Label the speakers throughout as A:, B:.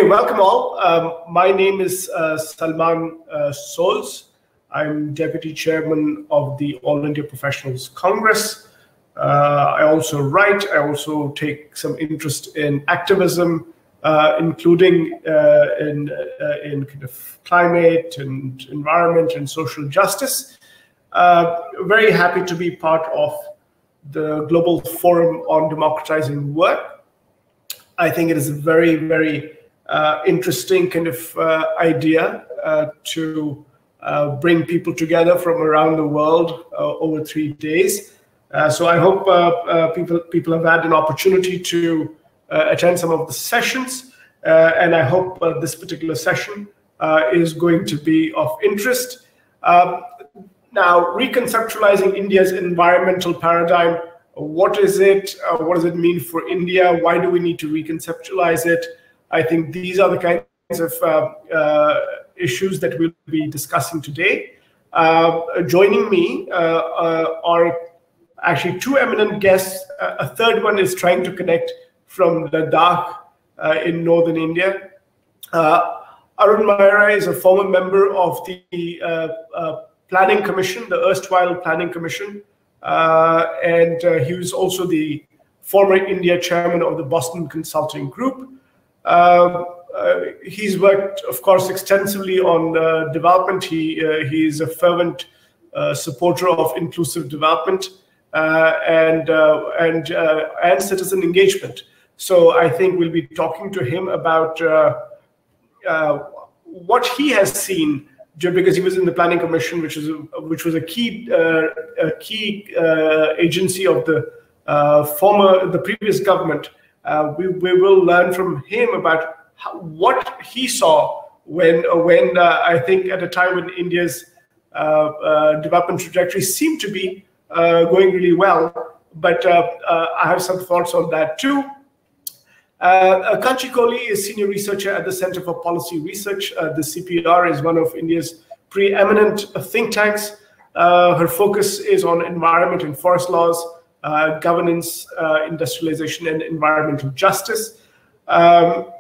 A: welcome all. My name is Salman Soz. I'm Deputy Chairman of the All India Professionals Congress. I also write. I also take some interest in activism, including in kind of climate and environment and social justice. Very happy to be part of the Global Forum on Democratizing work. I think it is a very, very interesting kind of idea to bring people together from around the world over 3 days. So I hope people have had an opportunity to attend some of the sessions, and I hope this particular session is going to be of interest. Now, reconceptualizing India's environmental paradigm. What is it? What does it mean for India? Why do we need to reconceptualize it? I think these are the kinds of issues that we'll be discussing today. Joining me are actually two eminent guests. A third one is trying to connect from Ladakh in northern India. Arun Maira is a former member of the Planning Commission, the erstwhile Planning Commission. And he was also the former India chairman of the Boston Consulting Group. He's worked, of course, extensively on development. He is a fervent supporter of inclusive development and citizen engagement. So I think we'll be talking to him about what he has seen, because he was in the Planning Commission, which was a key agency of the previous government. We will learn from him about what he saw when I think at a time when India's development trajectory seemed to be going really well. But I have some thoughts on that too. Kanchi Kohli is senior researcher at the Center for Policy Research. The CPR is one of India's preeminent think tanks. Her focus is on environment and forest laws, governance, industrialization, and environmental justice. Kanchi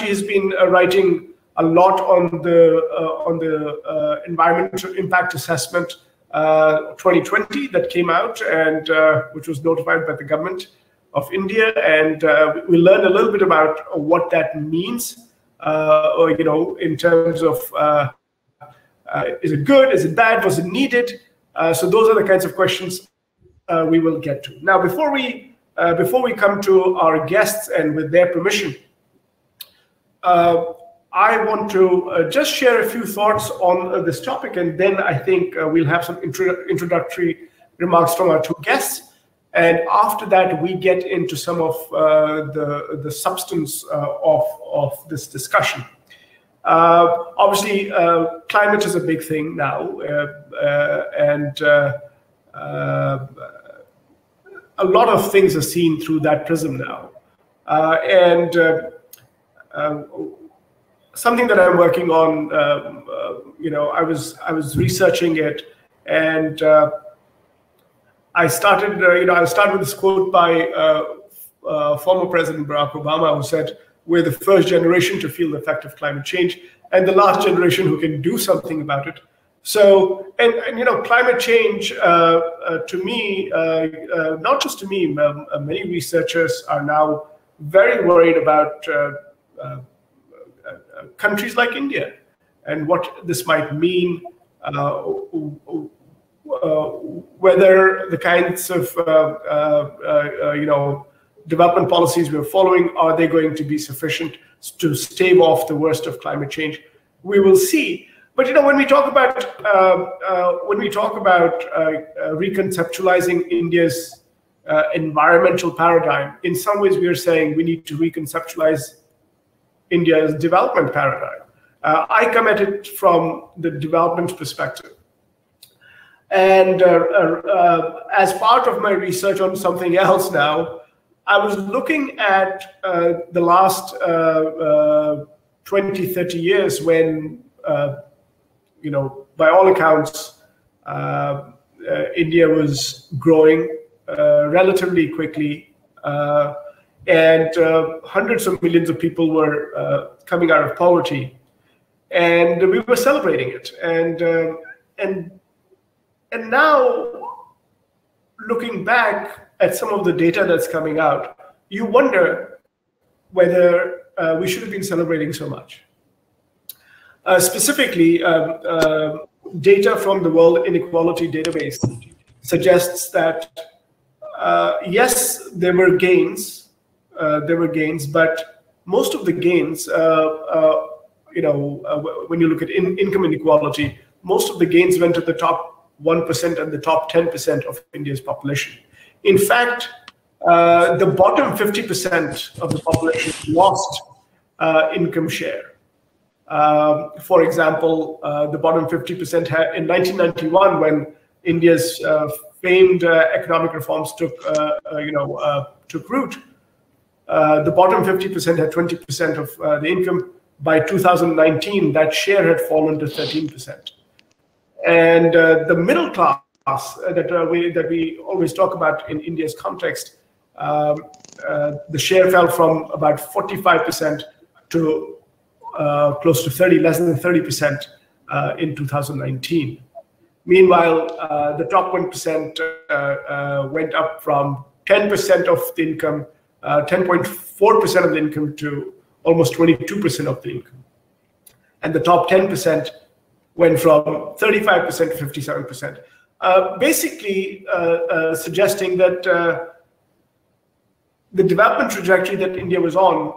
A: has been writing a lot on the environmental impact assessment 2020 that came out, and which was notified by the government of India, and we learned a little bit about what that means, in terms of is it good, is it bad, was it needed? So those are the kinds of questions we will get to. Now, before we come to our guests and with their permission, I want to just share a few thoughts on this topic, and then I think we'll have some introductory remarks from our two guests. And after that, we get into some of the substance of this discussion. Obviously, climate is a big thing now, and a lot of things are seen through that prism now. Something that I'm working on, I was researching it, and I'll start with this quote by former President Barack Obama, who said, "We're the first generation to feel the effect of climate change, and the last generation who can do something about it." So, and climate change, to me, not just to me, many researchers are now very worried about countries like India and what this might mean, whether the kinds of development policies we're following, are they going to be sufficient to stave off the worst of climate change? We will see. But when we talk about reconceptualizing India's environmental paradigm, in some ways we are saying we need to reconceptualize India's development paradigm. I come at it from the development perspective. And as part of my research on something else now, I was looking at the last 20, 30 years when, by all accounts, India was growing relatively quickly. and hundreds of millions of people were coming out of poverty, and we were celebrating it. And now, looking back at some of the data that's coming out, you wonder whether we should have been celebrating so much. Specifically, data from the World Inequality Database suggests that yes, there were gains, but most of the gains, when you look at income inequality, most of the gains went to the top 1% and the top 10% of India's population. In fact, the bottom 50% of the population lost income share. For example, the bottom 50% had, in 1991, when India's famed economic reforms took root, the bottom 50% had 20% of the income. By 2019, that share had fallen to 13%. And the middle class that we always talk about in India's context, the share fell from about 45% to close to 30, less than 30% in 2019. Meanwhile, the top 1% went up from 10% of the income, 10.4% of the income, to almost 22% of the income. And the top 10% went from 35% to 57%. Basically suggesting that the development trajectory that India was on,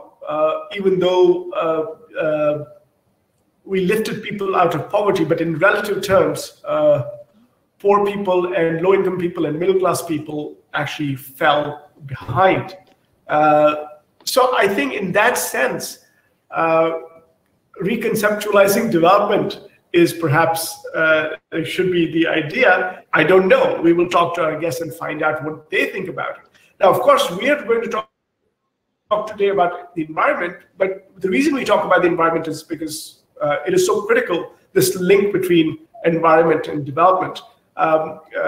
A: even though we lifted people out of poverty, but in relative terms, poor people and low-income people and middle-class people actually fell behind. So I think in that sense, reconceptualizing development is perhaps, should be the idea. I don't know. We will talk to our guests and find out what they think about it. Now, of course, we are going to talk today about the environment, but the reason we talk about the environment is because it is so critical, this link between environment and development.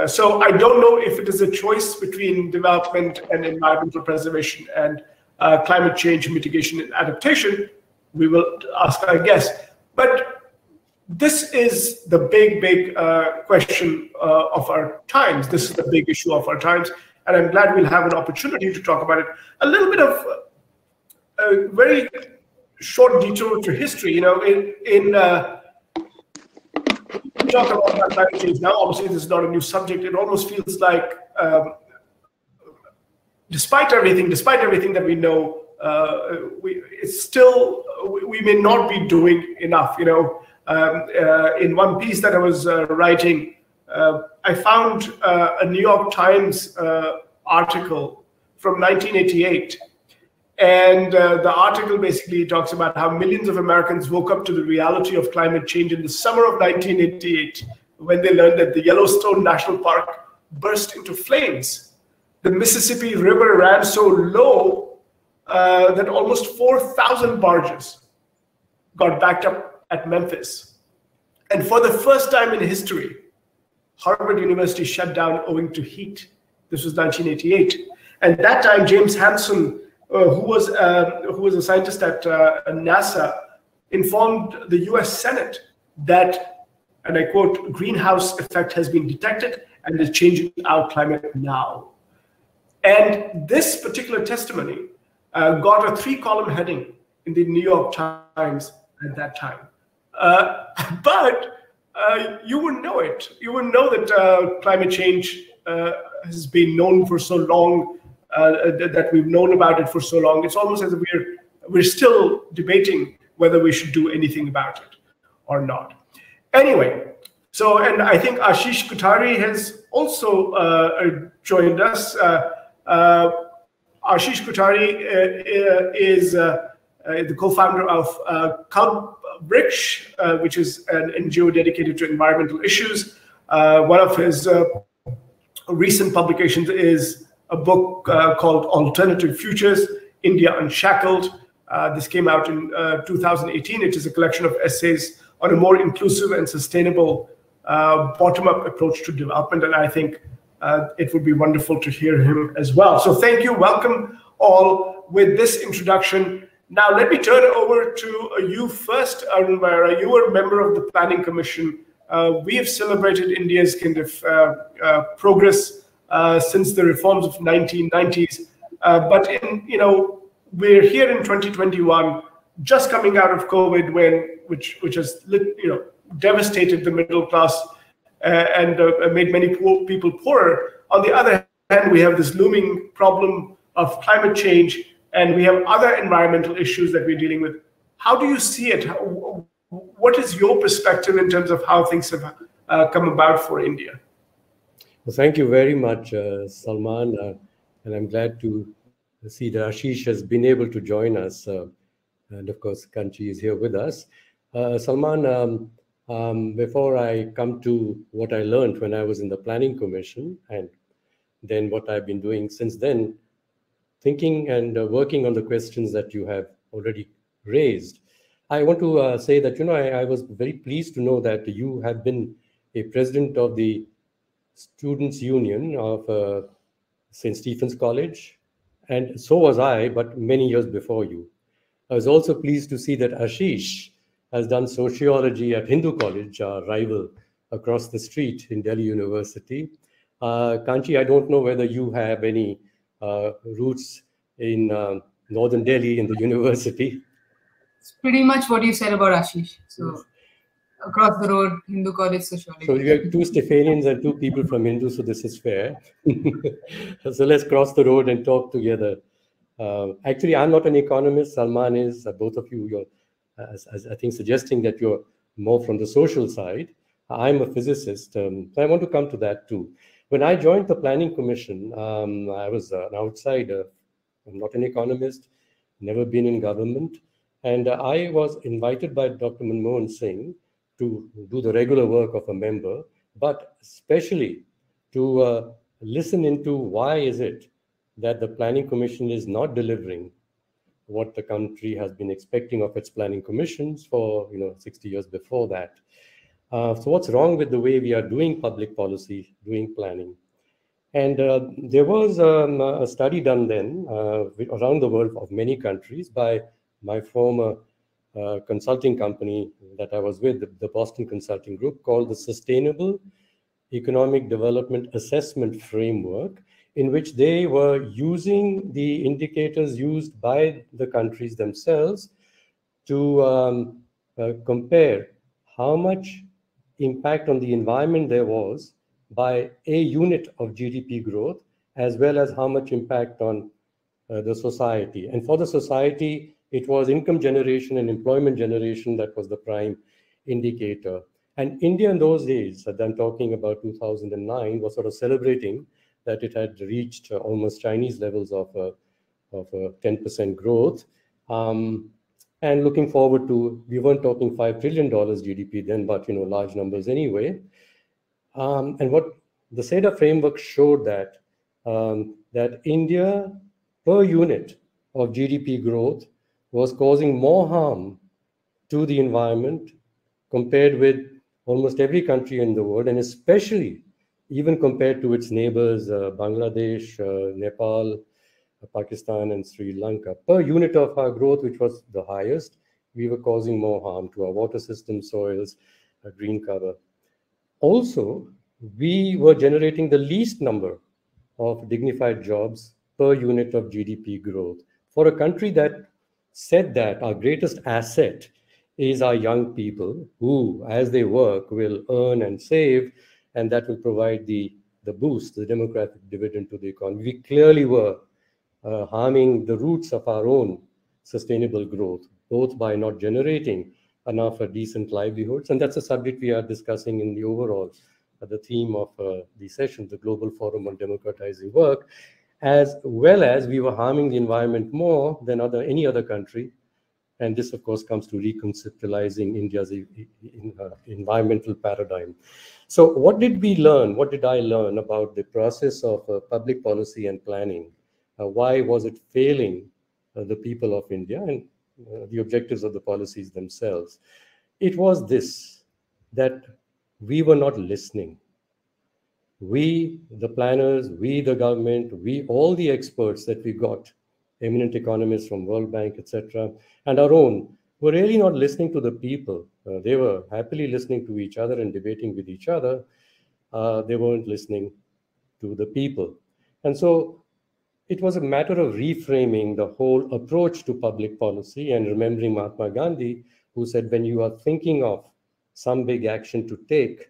A: So I don't know if it is a choice between development and environmental preservation and climate change mitigation and adaptation. We will ask our guests. But this is the big question of our times. This is the big issue of our times. And I'm glad we'll have an opportunity to talk about it. A little bit of a very short detour to history. You know, we talk about climate change now. Obviously, this is not a new subject. It almost feels like, despite everything that we know, we may not be doing enough. You know, in one piece that I was writing, I found a New York Times article from 1988. And the article basically talks about how millions of Americans woke up to the reality of climate change in the summer of 1988, when they learned that the Yellowstone National Park burst into flames. The Mississippi River ran so low that almost 4,000 barges got backed up at Memphis. And for the first time in history, Harvard University shut down owing to heat. This was 1988. And at that time, James Hansen, who was a scientist at NASA, informed the US Senate that, and I quote, greenhouse effect has been detected and is changing our climate now. And this particular testimony got a 3-column heading in the New York Times at that time. But you wouldn't know it. You wouldn't know that climate change has been known for so long, that we've known about it for so long. It's almost as if we're still debating whether we should do anything about it or not. Anyway, so, and I think Ashish Kothari has also joined us. Ashish Kothari is the co-founder of Kalpavriksh, which is an NGO dedicated to environmental issues. One of his recent publications is a book called Alternative Futures, India Unshackled. This came out in 2018. It is a collection of essays on a more inclusive and sustainable bottom-up approach to development. And I think it would be wonderful to hear him as well. So thank you. Welcome all. with this introduction. Now, let me turn it over to you first, Arun. Maira. You were a member of the Planning Commission. We have celebrated India's kind of progress since the reforms of 1990s. But we're here in 2021, just coming out of COVID, which has devastated the middle class and made many poor people poorer. On the other hand, we have this looming problem of climate change, and we have other environmental issues that we're dealing with. How do you see it? What is your perspective in terms of how things have come about for India?
B: Well, thank you very much, Salman. And I'm glad to see that Ashish has been able to join us. And of course, Kanchi is here with us. Salman, before I come to what I learned when I was in the Planning Commission and then what I've been doing since then, thinking and working on the questions that you have already raised, I want to say that, I was very pleased to know that you have been a president of the Students' Union of St. Stephen's College, and so was I, but many years before you. I was also pleased to see that Ashish has done sociology at Hindu College, our rival across the street in Delhi University. Kanchi, I don't know whether you have any roots in northern Delhi in the university.
C: It's pretty much what you said about Ashish. So across the road, Hindu College Sociology.
B: So you have two Stephanians and two people from Hindu, so this is fair. So let's cross the road and talk together. Actually, I'm not an economist. Salman is. Both of you, you're, I think, suggesting that you're more from the social side. I'm a physicist. So I want to come to that too. When I joined the Planning Commission, I was an outsider. I'm not an economist, never been in government. And I was invited by Dr. Manmohan Singh to do the regular work of a member, but especially to listen into why is it that the Planning Commission is not delivering what the country has been expecting of its planning commissions for 60 years before that. So what's wrong with the way we are doing public policy, doing planning? And there was a study done then around the world of many countries by my former consulting company that I was with, the Boston Consulting Group, called the Sustainable Economic Development Assessment Framework, in which they were using the indicators used by the countries themselves to compare how much impact on the environment there was by a unit of GDP growth, as well as how much impact on the society. And for the society, it was income generation and employment generation that was the prime indicator. And India in those days, I'm talking about 2009, was sort of celebrating that it had reached almost Chinese levels of 10% growth. And looking forward to, we weren't talking $5 trillion GDP then, but large numbers anyway. And what the SEDA framework showed that that India per unit of GDP growth was causing more harm to the environment compared with almost every country in the world, and especially even compared to its neighbors, Bangladesh, Nepal, Pakistan, and Sri Lanka. Per unit of our growth, which was the highest, we were causing more harm to our water system, soils, green cover. Also, we were generating the least number of dignified jobs per unit of GDP growth. For a country that said that our greatest asset is our young people who, as they work, will earn and save, and that will provide the boost, the demographic dividend to the economy. We clearly were harming the roots of our own sustainable growth, both by not generating enough decent livelihoods. And that's a subject we are discussing in the overall, the theme of the session, the Global Forum on Democratizing Work, as well as we were harming the environment more than any other country. And this, of course, comes to reconceptualizing India's environmental paradigm. So what did we learn? What did I learn about the process of public policy and planning? Why was it failing the people of India and the objectives of the policies themselves? It was this, that we were not listening. We, the planners, we, the government, we, all the experts that we got eminent economists from World Bank, etc., and our own, were really not listening to the people. They were happily listening to each other and debating with each other. They weren't listening to the people. And so it was a matter of reframing the whole approach to public policy and remembering Mahatma Gandhi, who said, when you are thinking of some big action to take,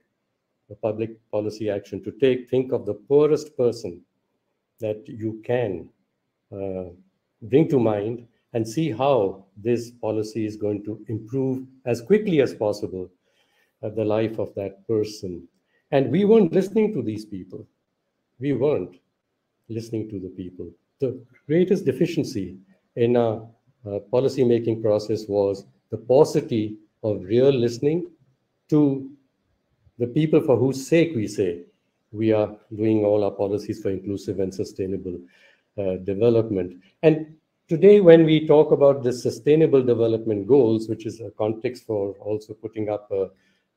B: a public policy action to take, think of the poorest person that you can bring to mind and see how this policy is going to improve as quickly as possible the life of that person. And we weren't listening to these people. We weren't listening to the people. The greatest deficiency in our policy-making process was the paucity of real listening to the people for whose sake we say we are doing all our policies for inclusive and sustainable development. And today, when we talk about the sustainable development goals, which is a context for also putting up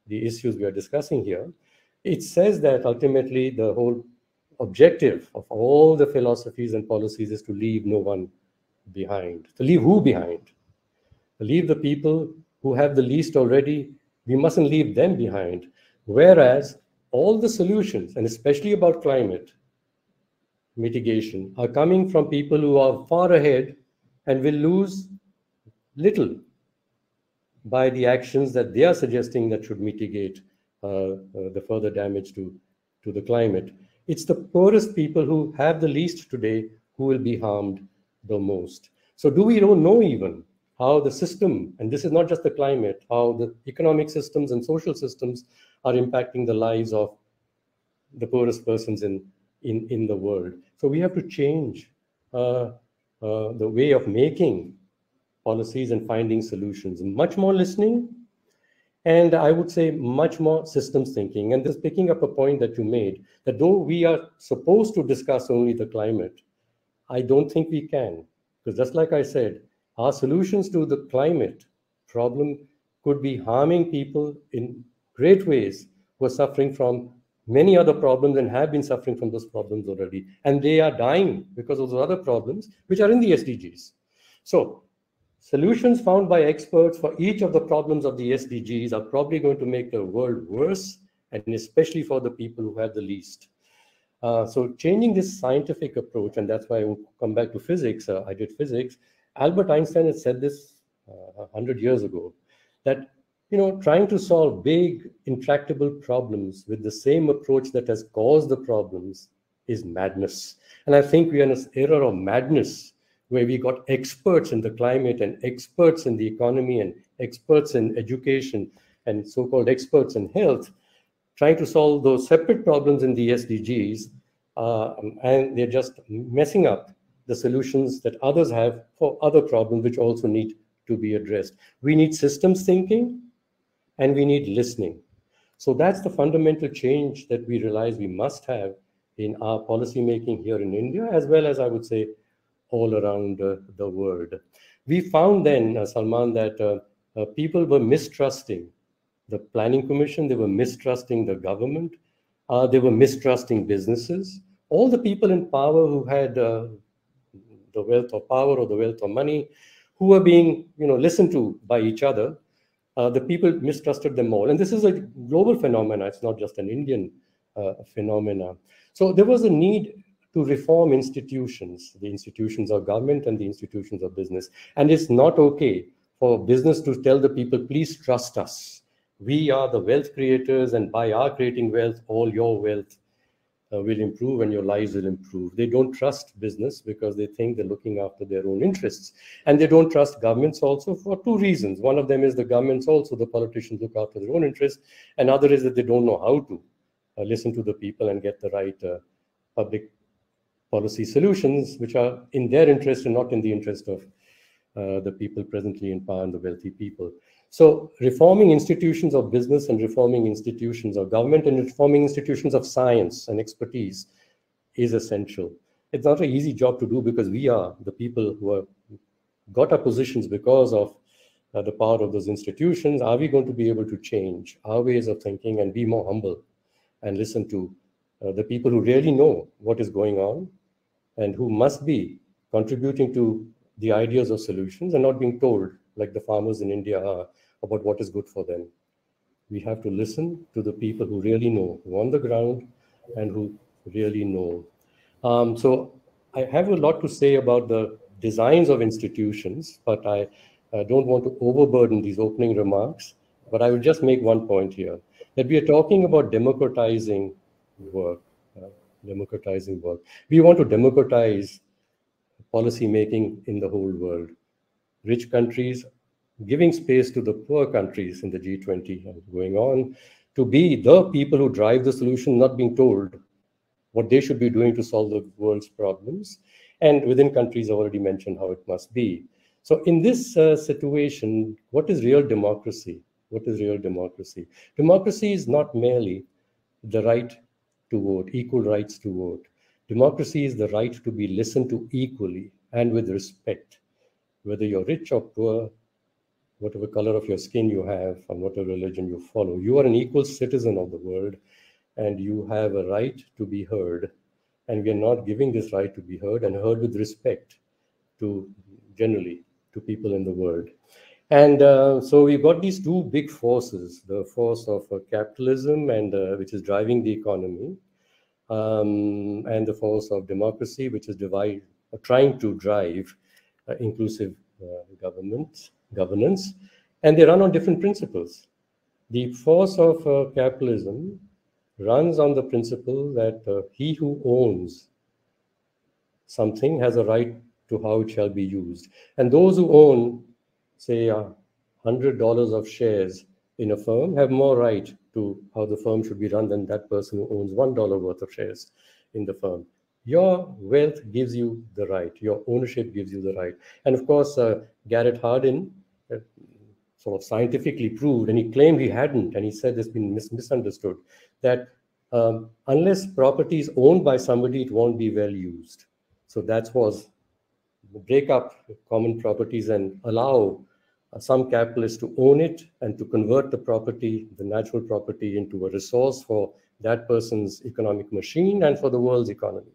B: the issues we are discussing here, it says that ultimately the whole objective of all the philosophies and policies is to leave no one behind. To leave who behind? To leave the people who have the least already. We mustn't leave them behind. Whereas all the solutions, and especially about climate mitigation, are coming from people who are far ahead and will lose little by the actions that they are suggesting that should mitigate the further damage to the climate. It's the poorest people who have the least today who will be harmed the most. So do we don't know even how the system, and this is not just the climate, how the economic systems and social systems are impacting the lives of the poorest persons in the world. So we have to change the way of making policies and finding solutions, much more listening, and I would say much more systems thinking. And this picking up a point that you made, that though we are supposed to discuss only the climate, I don't think we can. Because just like I said, our solutions to the climate problem could be harming people in great ways who are suffering from many other problems and have been suffering from those problems already. And they are dying because of those other problems, which are in the SDGs. So solutions found by experts for each of the problems of the SDGs are probably going to make the world worse, and especially for the people who have the least. So changing this scientific approach, and that's why I will come back to physics. I did physics. Albert Einstein had said this 100 years ago, that trying to solve big, intractable problems with the same approach that has caused the problems is madness. And I think we are in an era of madness, where we got experts in the climate and experts in the economy and experts in education and so-called experts in health, trying to solve those separate problems in the SDGs, and they're just messing up the solutions that others have for other problems which also need to be addressed. We need systems thinking and we need listening. So that's the fundamental change that we realize we must have in our policy making here in India, as well as I would say all around the world. We found then, Salman, that people were mistrusting the Planning Commission, they were mistrusting the government, they were mistrusting businesses. All the people in power who had the wealth of power or the wealth of money, who were being listened to by each other, the people mistrusted them all. And this is a global phenomenon, it's not just an Indian phenomena. So there was a need to reform institutions, the institutions of government and the institutions of business. And it's not okay for business to tell the people, please trust us. We are the wealth creators, and by our creating wealth, all your wealth will improve and your lives will improve. They don't trust business because they think they're looking after their own interests. And they don't trust governments also for two reasons. One of them is the governments also, the politicians look after their own interests. Another is that they don't know how to listen to the people and get the right public policy solutions, which are in their interest and not in the interest of the people presently in power and the wealthy people. So reforming institutions of business and reforming institutions of government and reforming institutions of science and expertise is essential. It's not an easy job to do because we are the people who have got our positions because of the power of those institutions. Are we going to be able to change our ways of thinking and be more humble and listen to the people who really know what is going on and who must be contributing to the ideas of solutions and not being told, like the farmers in India are, about what is good for them. We have to listen to the people who really know, who are on the ground and who really know. So I have a lot to say about the designs of institutions, but I don't want to overburden these opening remarks. But I will just make one point here, that we are talking about democratizing work. Democratizing work. We want to democratize policy making in the whole world. Rich countries giving space to the poor countries in the G20 and going on to be the people who drive the solution, not being told what they should be doing to solve the world's problems. And within countries, I already mentioned how it must be. So in this situation, what is real democracy? What is real democracy? Democracy is not merely the right to vote, equal rights to vote. Democracy is the right to be listened to equally and with respect, whether you're rich or poor, whatever color of your skin you have, and whatever religion you follow. You are an equal citizen of the world, and you have a right to be heard. And we are not giving this right to be heard and heard with respect to generally to people in the world. And so we've got these two big forces, the force of capitalism, and which is driving the economy, and the force of democracy, which is trying to drive inclusive governance, and they run on different principles. The force of capitalism runs on the principle that he who owns something has a right to how it shall be used. And those who own, say, $100 of shares in a firm have more right to how the firm should be run than that person who owns $1 worth of shares in the firm. Your wealth gives you the right. Your ownership gives you the right. And of course, Garrett Hardin sort of scientifically proved, and he claimed he hadn't, and he said it's been misunderstood, that unless property is owned by somebody, it won't be well used. So that was break up common properties and allow some capitalists to own it and to convert the property, the natural property, into a resource for that person's economic machine and for the world's economy.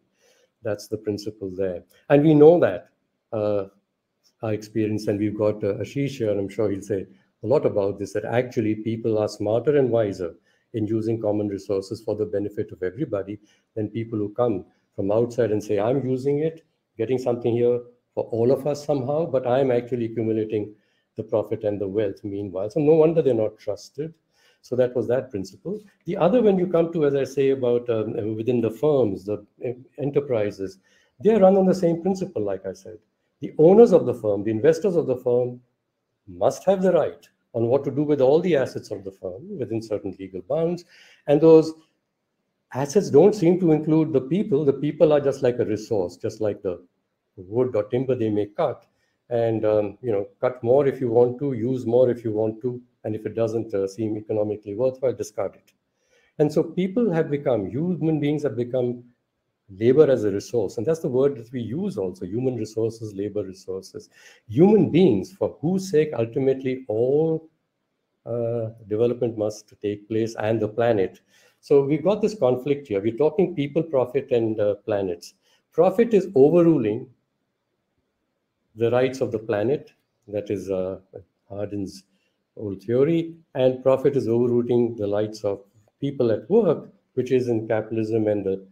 B: That's the principle there. And we know that our experience, and we've got Ashish here, and I'm sure he'll say a lot about this, that actually people are smarter and wiser in using common resources for the benefit of everybody than people who come from outside and say, I'm using it, getting something here for all of us somehow, but I'm actually accumulating the profit and the wealth meanwhile. So no wonder they're not trusted. So that was that principle. The other, when you come to, as I say, about within the firms, the enterprises, they run on the same principle, like I said. The owners of the firm, the investors of the firm must have the right on what to do with all the assets of the firm within certain legal bounds. And those assets don't seem to include the people. The people are just like a resource, just like the wood or timber they may cut. And, cut more if you want to, use more if you want to, and if it doesn't seem economically worthwhile, discard it. And so people have become, human beings have become labor as a resource. And that's the word that we use also, human resources, labor resources. Human beings, for whose sake ultimately all development must take place, and the planet. So we've got this conflict here. We're talking people, profit, and planets. Profit is overruling the rights of the planet, that is Hardin's old theory, and profit is overruling the rights of people at work, which is in capitalism and the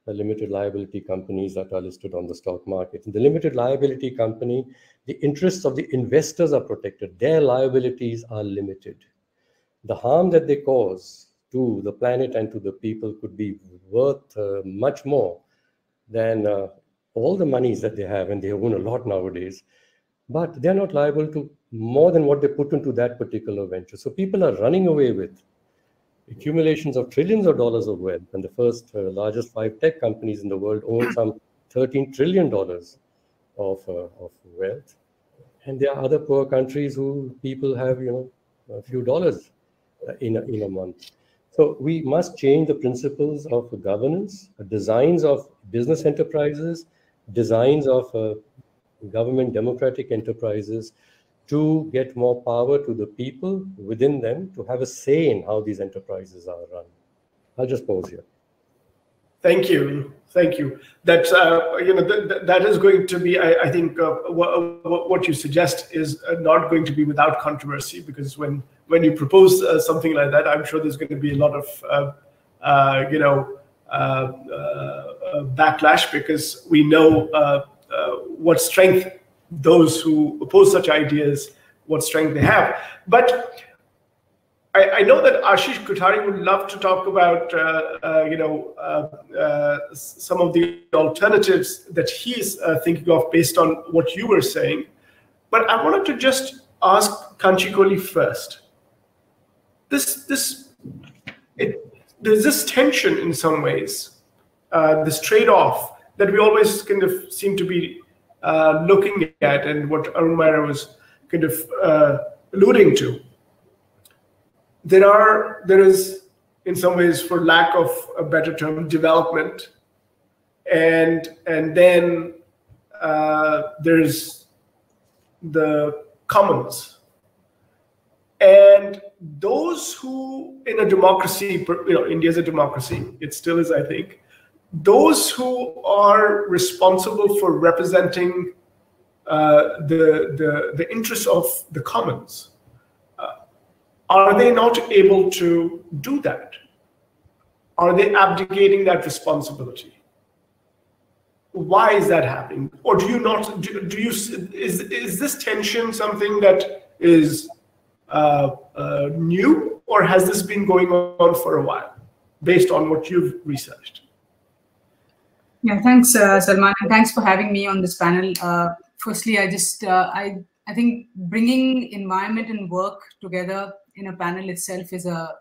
B: limited liability companies that are listed on the stock market. In the limited liability company, the interests of the investors are protected. Their liabilities are limited. The harm that they cause to the planet and to the people could be worth much more than all the monies that they have, and they own a lot nowadays, but they're not liable to more than what they put into that particular venture. So people are running away with accumulations of trillions of dollars of wealth, and the first largest 5 tech companies in the world own some $13 trillion of wealth. And there are other poor countries who people have, a few dollars in a month. So we must change the principles of governance, designs of business enterprises, designs of government democratic enterprises, to get more power to the people within them to have a say in how these enterprises are run. I'll just pause here.
A: Thank you. Thank you. That's that is going to be, I think, what you suggest is not going to be without controversy, because when you propose something like that, I'm sure there's going to be a lot of backlash, because we know what strength those who oppose such ideas, what strength they have. But I know that Ashish Kothari would love to talk about some of the alternatives that he's thinking of based on what you were saying. But I wanted to just ask Kanchi Kohli first. There's this tension in some ways, this trade-off that we always kind of seem to be looking at, and what Arun Maira was kind of alluding to. There is, in some ways, for lack of a better term, development, and then there's the commons, and those who, in a democracy, India is a democracy, it still is, I think, those who are responsible for representing the interests of the commons. Are they not able to do that? Are they abdicating that responsibility? Why is that happening? Or do you not? Is this tension something that is new, or has this been going on for a while, based on what you've researched?
C: Yeah, thanks, Salman, and thanks for having me on this panel. Firstly, I think bringing environment and work together in a panel itself is a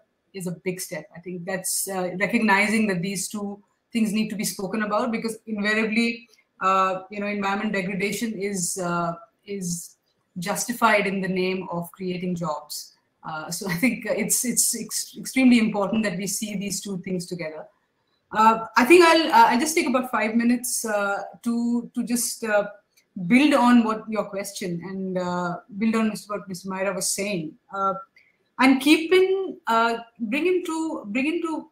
C: big step. I think that's recognizing that these two things need to be spoken about, because invariably, environment degradation is justified in the name of creating jobs. So I think it's extremely important that we see these two things together. I think I'll just take about 5 minutes to just build on what your question and build on what Ms. Maira was saying. And bring into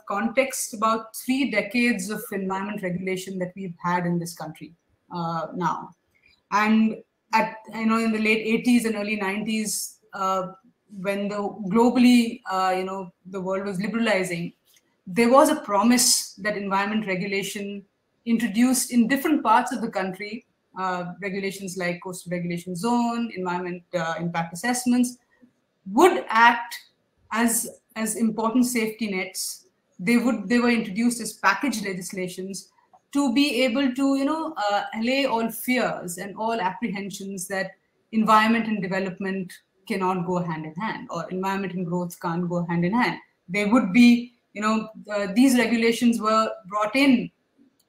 C: context about 3 decades of environment regulation that we've had in this country now. And in the late 80s and early 90s, when globally the world was liberalizing, there was a promise that environment regulation introduced in different parts of the country, regulations like coastal regulation zone, environment impact assessments, would act as important safety nets. They were introduced as package legislations to be able to allay all fears and all apprehensions that environment and development cannot go hand in hand, or environment and growth can't go hand in hand. They would be, these regulations were brought in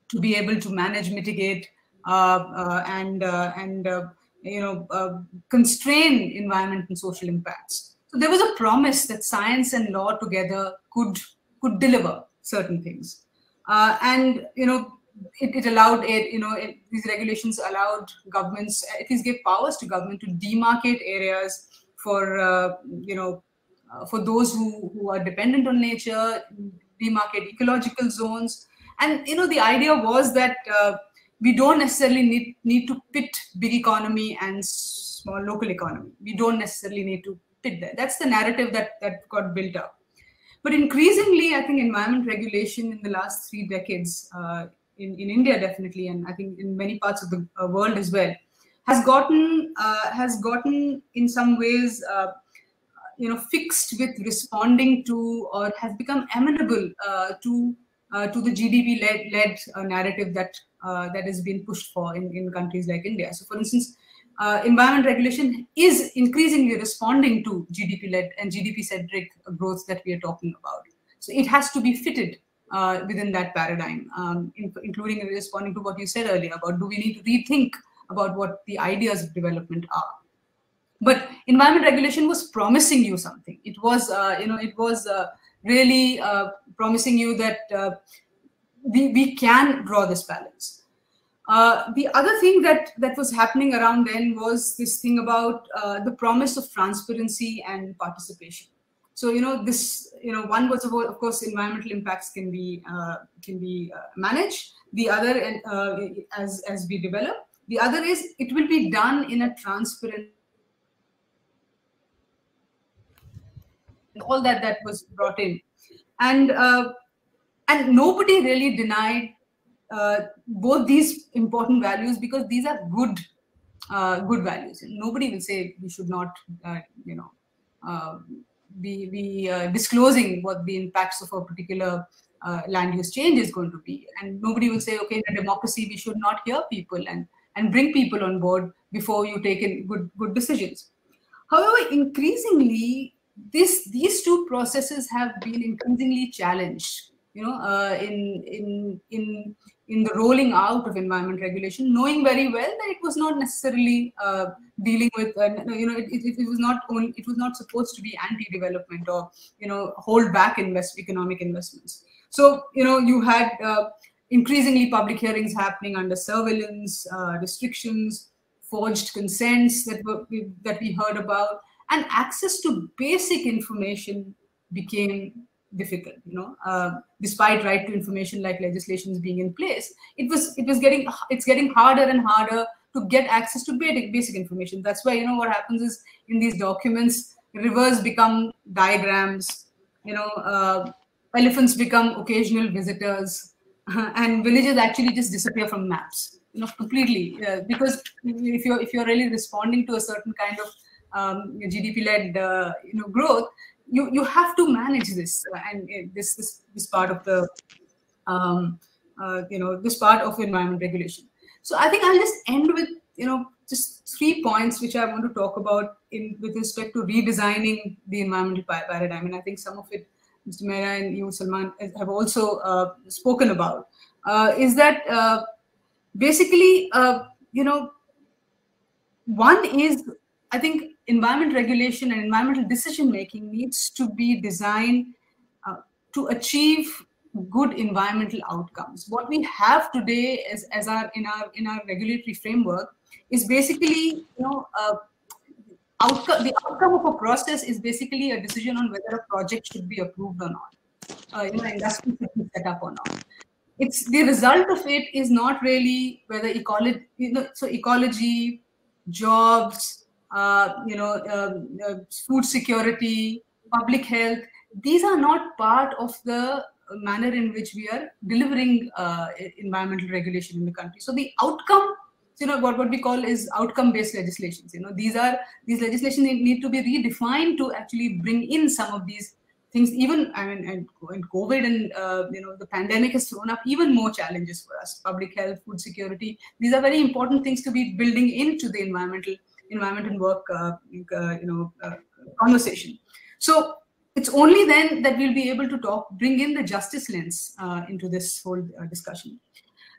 C: to be able to manage, mitigate, constrain environment and social impacts. So there was a promise that science and law together could deliver certain things, it allowed these regulations allowed governments, at least gave powers to government to demarcate areas for for those who are dependent on nature, demarcate ecological zones. And the idea was that we don't necessarily need to pit big economy and small local economy. We don't necessarily need to pit that. That's the narrative that got built up. But increasingly, I think environment regulation in the last 3 decades, in India definitely, and I think in many parts of the world as well, has gotten in some ways fixed with responding to, or has become amenable to the GDP-led narrative that has been pushed for in countries like India. So, for instance, environment regulation is increasingly responding to GDP-led and GDP-centric growth that we are talking about. So it has to be fitted within that paradigm, including responding to what you said earlier about, do we need to rethink about what the ideas of development are? But environment regulation was promising you something. It was, really promising you that we can draw this balance. The other thing that was happening around then was this thing about the promise of transparency and participation. So, this, one was about, of course, environmental impacts can be managed. The other, as we develop, the other is it will be done in a transparent. All that was brought in, and nobody really denied both these important values, because these are good values. And nobody will say we should not, be disclosing what the impacts of a particular land use change is going to be. And nobody will say, okay, in a democracy, we should not hear people and bring people on board before you take in good decisions. However, increasingly, these two processes have been increasingly challenged, in the rolling out of environment regulation, knowing very well that it was not necessarily dealing with, it was not supposed to be anti-development or, hold back economic investments. So, you had increasingly public hearings happening under surveillance, restrictions, forged consents that we heard about, and access to basic information became difficult. Despite right to information like legislations being in place, it's getting harder and harder to get access to basic information. That's why what happens is, in these documents, rivers become diagrams, elephants become occasional visitors, and villages actually just disappear from maps, completely, because if you're really responding to a certain kind of GDP-led growth, you have to manage this, and this part of the this part of environment regulation. So I think I'll just end with just 3 points which I want to talk about with respect to redesigning the environmental paradigm, and I think some of it Mr. Maira and you, Salman, have also spoken about. Is that basically one is, I think, environment regulation and environmental decision making needs to be designed to achieve good environmental outcomes. What we have today in our regulatory framework is basically the outcome of a process is basically a decision on whether a project should be approved or not. Industry should be set up or not. It's the result of it is not really whether ecology, jobs, food security, public health, these are not part of the manner in which we are delivering environmental regulation in the country. So the outcome, what we call is outcome-based legislations. These legislations need to be redefined to actually bring in some of these things. Even and COVID and the pandemic has thrown up even more challenges for us. Public health, food security, these are very important things to be building into the environment and work conversation. So it's only then that we'll be able to bring in the justice lens into this whole discussion.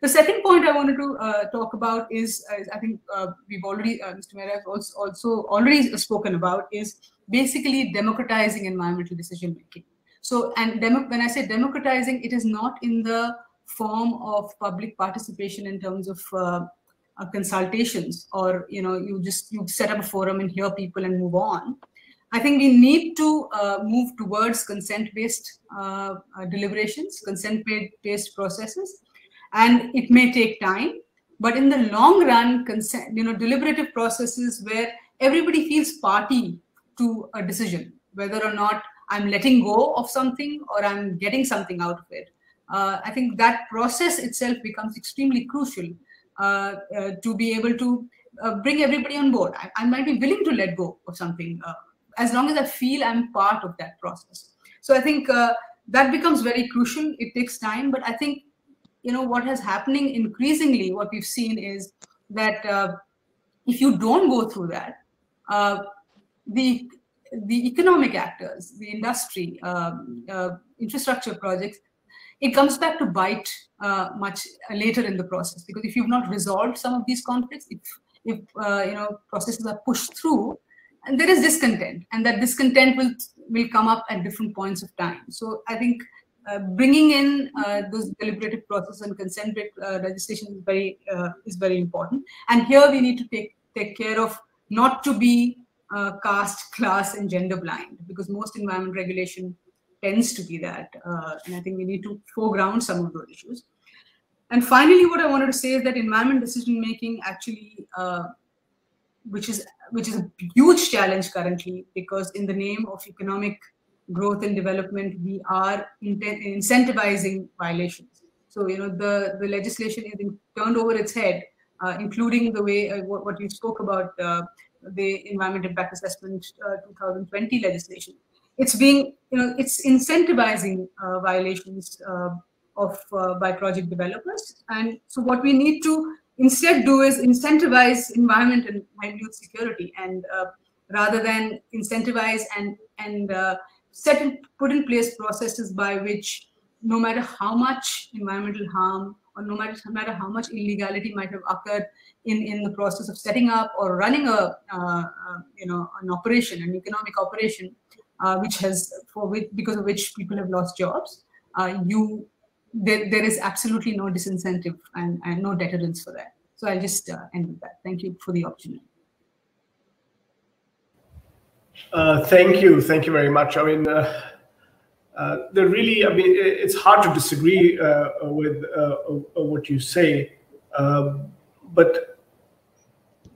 C: The second point I wanted to talk about is, I think we've already, Mr. Maira has also already spoken about, is basically democratizing environmental decision making. So, and when I say democratizing, it is not in the form of public participation in terms of consultations, or you set up a forum and hear people and move on. I think we need to move towards consent-based deliberations, consent-based processes, and it may take time, but in the long run, deliberative processes where everybody feels party to a decision, whether or not I'm letting go of something or I'm getting something out of it. I think that process itself becomes extremely crucial to be able to bring everybody on board. I might be willing to let go of something as long as I feel I'm part of that process. So I think that becomes very crucial. It takes time, but I think what is happening increasingly, what we've seen is that if you don't go through that, the economic actors, the industry, infrastructure projects, it comes back to bite much later in the process, because if you've not resolved some of these conflicts, if processes are pushed through, and there is discontent, and that discontent will come up at different points of time. So I think bringing in those deliberative process and consent-based legislation is very important. And here we need to take care of not to be caste, class, and gender blind, because most environment regulation tends to be that. And I think we need to foreground some of those issues. And finally, what I wanted to say is that environment decision making actually, which is a huge challenge currently, because in the name of economic growth and development, we are incentivizing violations. So, the legislation is turned over its head, including the way what you spoke about, the Environment Impact Assessment 2020 legislation. It's being, it's incentivizing violations by project developers. And so what we need to instead do is incentivize environment and livelihood security, and rather than incentivize and put in place processes by which, no matter how much environmental harm or no matter how much illegality might have occurred in the process of setting up or running an operation, an economic operation, because of which people have lost jobs, there is absolutely no disincentive and no deterrence for that. So I'll just end with that. Thank you for the opportunity.
A: Thank you very much. I mean, it's hard to disagree with what you say, but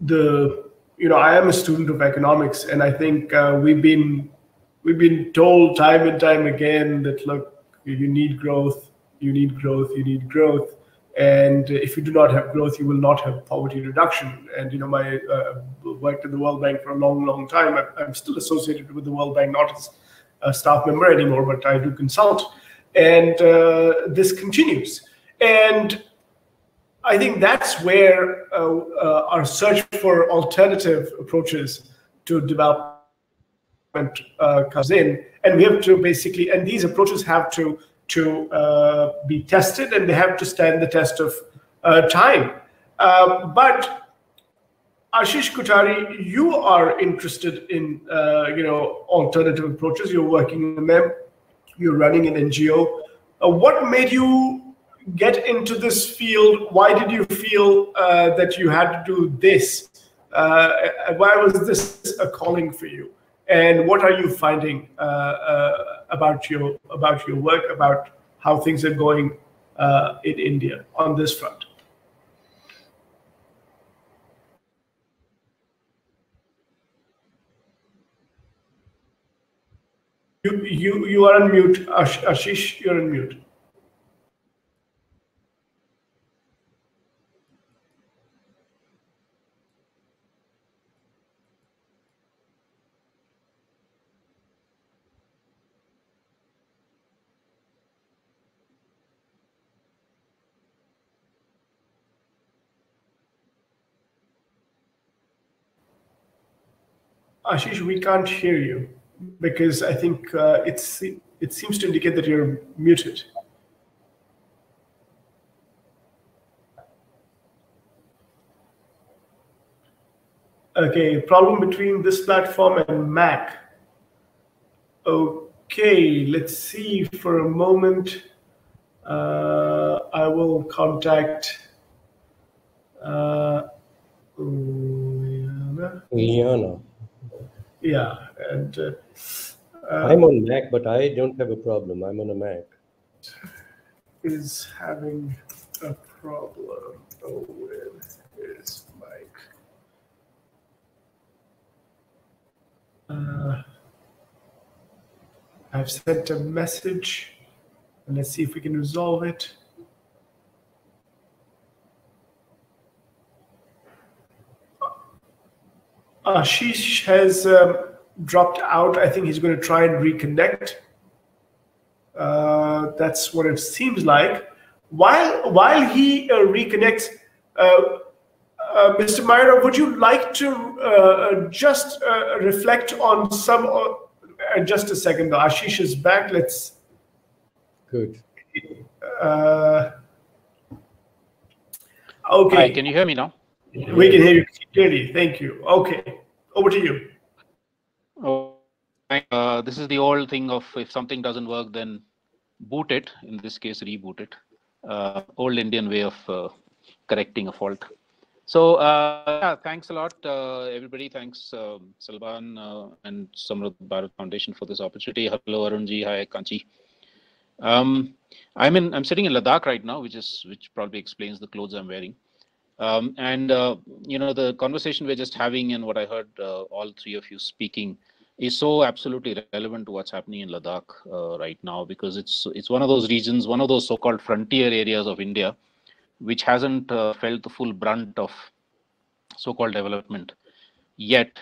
A: I am a student of economics, and I think we've been told time and time again that, look, you need growth, you need growth, you need growth. And if you do not have growth, you will not have poverty reduction. And, I worked at the World Bank for a long, long time. I'm still associated with the World Bank, not as a staff member anymore, but I do consult. And this continues. And I think that's where our search for alternative approaches to development comes in. And we have to basically, and these approaches have to be tested, and they have to stand the test of time. But Ashish, Kothari, you are interested in alternative approaches. You're working on them. You're running an NGO. What made you get into this field? Why did you feel that you had to do this? Why was this a calling for you? And what are you finding about your work, about how things are going in India on this front? You are on mute, Ashish. You're on mute. Ashish, we can't hear you because I think it seems to indicate that you're muted. Okay, problem between this platform and Mac. Okay, let's see for a moment. I will contact
B: Liana.
A: Yeah, and
B: I'm on Mac, but I don't have a problem. I'm on a Mac.
A: Is having a problem with his mic. I've sent a message, and let's see if we can resolve it. Ashish has dropped out. I think he's going to try and reconnect. That's what it seems like. While he reconnects, Mr. Maira, would you like to just reflect on some? Just a second, though. Ashish is back. Let's.
B: Good.
A: Okay.
D: Hi, can you hear me now?
A: We can hear you clearly. Thank you. Okay, over to you.
D: Oh, this is the old thing of if something doesn't work, then boot it. In this case, reboot it. Old Indian way of correcting a fault. So yeah, thanks a lot, everybody. Thanks, Salman and Samrat Bharat Foundation for this opportunity. Hello, Arunji. Hi, Kanchi. I'm sitting in Ladakh right now, which probably explains the clothes I'm wearing. You know, the conversation we're just having and what I heard all three of you speaking is so absolutely relevant to what's happening in Ladakh right now, because it's one of those regions, one of those so-called frontier areas of India, which hasn't felt the full brunt of so-called development yet.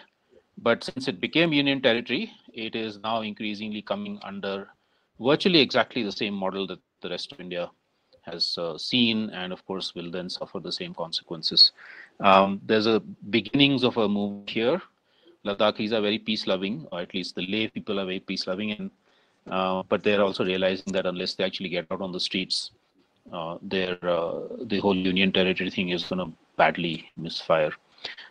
D: But since it became union territory, it is now increasingly coming under virtually exactly the same model that the rest of India has seen, and of course will then suffer the same consequences. There's a beginnings of a movement here. Ladakhis are very peace-loving, or at least the lay people are very peace-loving, and but they're also realizing that unless they actually get out on the streets, the whole union territory thing is going to badly misfire.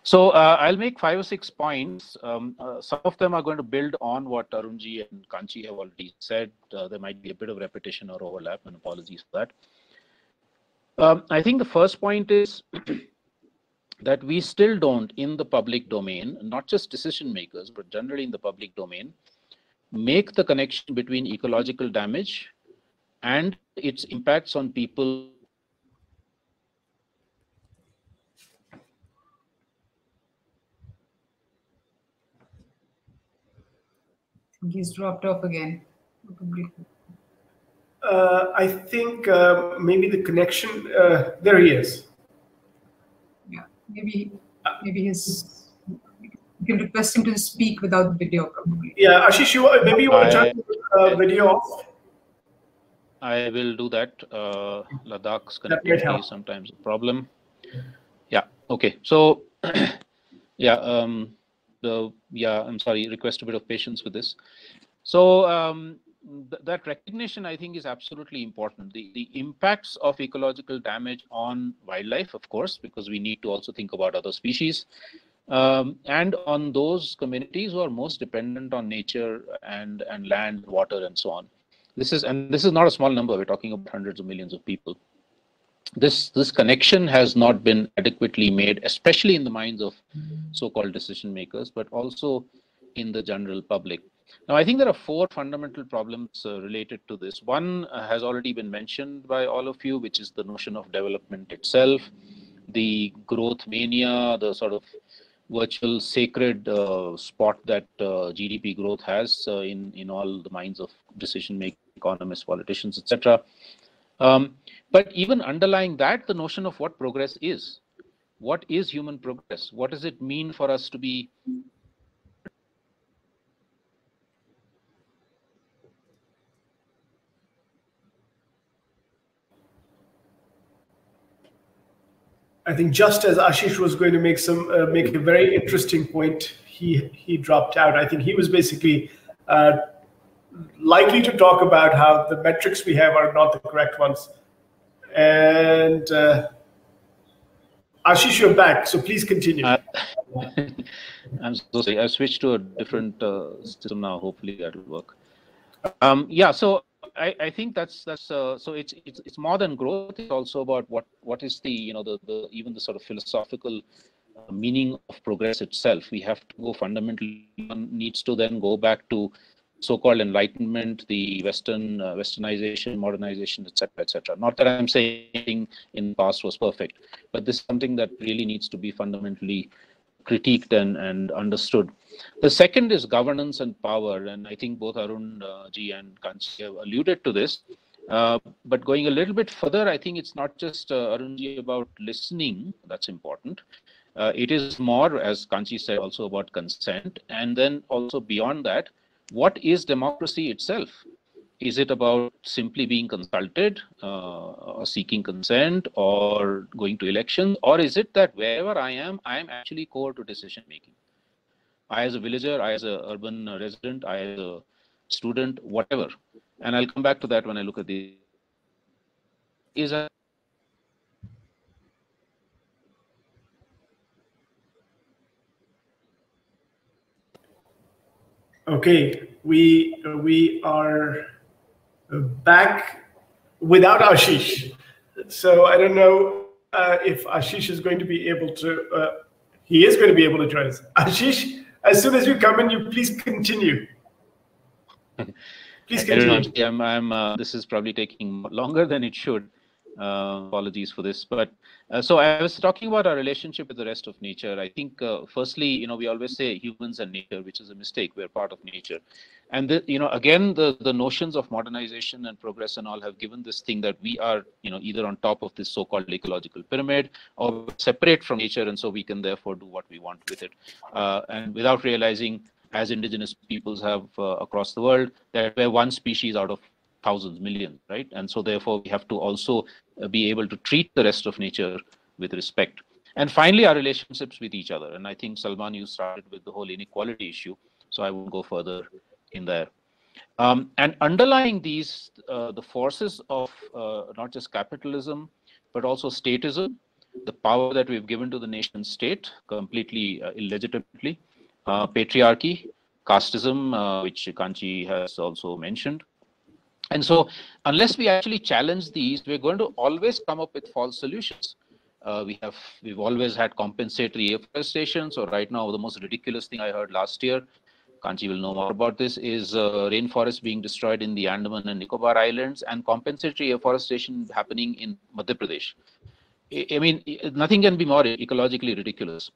D: So I'll make 5 or 6 points. Some of them are going to build on what Arunji and Kanchi have already said. There might be a bit of repetition or overlap, and apologies for that. I think the first point is that we still don't, in the public domain, not just decision makers, but generally in the public domain, make the connection between ecological damage and its impacts on people.
C: He's dropped off again.
A: I think maybe the connection, there he is.
C: Yeah, maybe his, you can request him to speak without the video probably.
A: Yeah, Ashish, maybe you want to turn the video off?
D: I will do that. Ladakh's connectivity is sometimes a problem. Yeah, okay. So, yeah, I'm sorry, request a bit of patience with this. So that recognition, I think, is absolutely important. The impacts of ecological damage on wildlife, of course, because we need to also think about other species, and on those communities who are most dependent on nature and land, water, and so on. This is not a small number. We're talking about hundreds of millions of people. This connection has not been adequately made, especially in the minds of so-called decision makers, but also in the general public. Now, I think there are 4 fundamental problems related to this. One has already been mentioned by all of you, which is the notion of development itself, the growth mania, the sort of virtual sacred spot that GDP growth has in all the minds of decision-making economists, politicians, etc. But even underlying that, the notion of what progress is. What is human progress? What does it mean for us to be?
A: I think just as Ashish was going to make a very interesting point, he dropped out. I think he was basically likely to talk about how the metrics we have are not the correct ones. And Ashish, you're back, so please continue.
D: I'm so sorry. I've switched to a different system now. Hopefully that will work. Yeah. So I think that's so it's more than growth. It's also about what is the even the sort of philosophical meaning of progress itself. We have to go fundamentally. One needs to then go back to so-called enlightenment, the westernization, modernization, etc., etc. Not that I'm saying in the past was perfect, but this is something that really needs to be fundamentally critiqued and understood. The second is governance and power, and I think both Arun ji and Kanchi have alluded to this. But going a little bit further, I think it's not just Arun ji about listening. That's important. It is more, as Kanchi said, also about consent, and then also beyond that, what is democracy itself? Is it about simply being consulted or seeking consent or going to elections? Or is it that wherever I am actually core to decision making? I as a villager, I as an urban resident, I as a student, whatever. And I'll come back to that when I look at the...
A: Okay, we are back without Ashish. So I don't know if Ashish is going to be able to. He is going to be able to join us. Ashish, as soon as you come in, you please continue. Please continue.
D: I'm this is probably taking longer than it should. Apologies for this, but so I was talking about our relationship with the rest of nature. I think firstly, we always say humans and nature, which is a mistake. We're part of nature, and again, the notions of modernization and progress and all have given this thing that we are either on top of this so-called ecological pyramid or separate from nature, and so we can therefore do what we want with it, and without realizing, as indigenous peoples have across the world, that we're one species out of thousands, millions, right? And so therefore we have to also be able to treat the rest of nature with respect. And finally, our relationships with each other. And I think, Salman, you started with the whole inequality issue, so I won't go further in there. And underlying these, the forces of not just capitalism, but also statism, the power that we've given to the nation state completely illegitimately, patriarchy, casteism, which Kanchi has also mentioned. And so unless we actually challenge these, we're going to always come up with false solutions. We've always had compensatory afforestation. So right now, the most ridiculous thing I heard last year, Kanchi will know more about this, is rainforests being destroyed in the Andaman and Nicobar Islands and compensatory afforestation happening in Madhya Pradesh. I mean, nothing can be more ecologically ridiculous.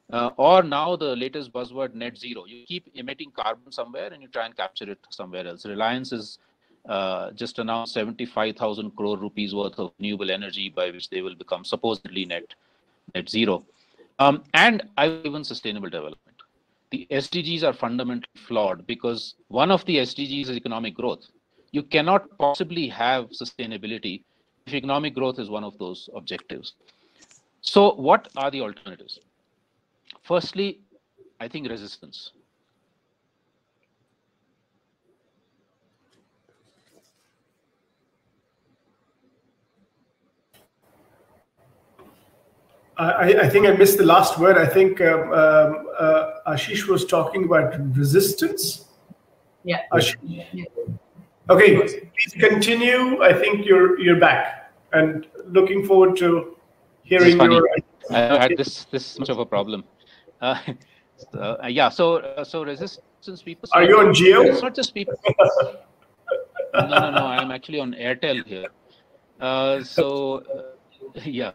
D: Or now the latest buzzword, net zero. You keep emitting carbon somewhere and you try and capture it somewhere else. Reliance is just announced 75,000 crore rupees worth of renewable energy by which they will become supposedly net zero. And even sustainable development. The SDGs are fundamentally flawed because one of the SDGs is economic growth. You cannot possibly have sustainability if economic growth is one of those objectives. So what are the alternatives? Firstly, I think resistance.
A: I think I missed the last word. I think Ashish was talking about resistance.
C: Yeah.
A: Ashish. Yeah. Okay, please continue. I think you're back, and looking forward to hearing your.
D: I had this much of a problem. Yeah. So resistance people.
A: Are you on Geo?
D: It's not just people. No. I'm actually on Airtel here. Yeah.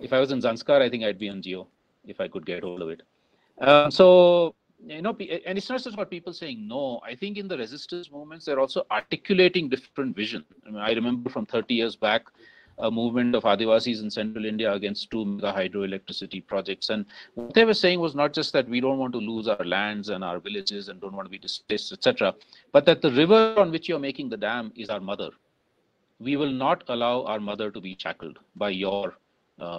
D: If I was in Zanskar, I think I'd be on Geo if I could get hold of it. And it's not just about people saying no. I think in the resistance movements, they're also articulating different vision. I remember from 30 years back, a movement of Adivasis in central India against 2 mega hydroelectricity projects. And what they were saying was not just that we don't want to lose our lands and our villages and don't want to be displaced, etc., but that the river on which you're making the dam is our mother. We will not allow our mother to be shackled by your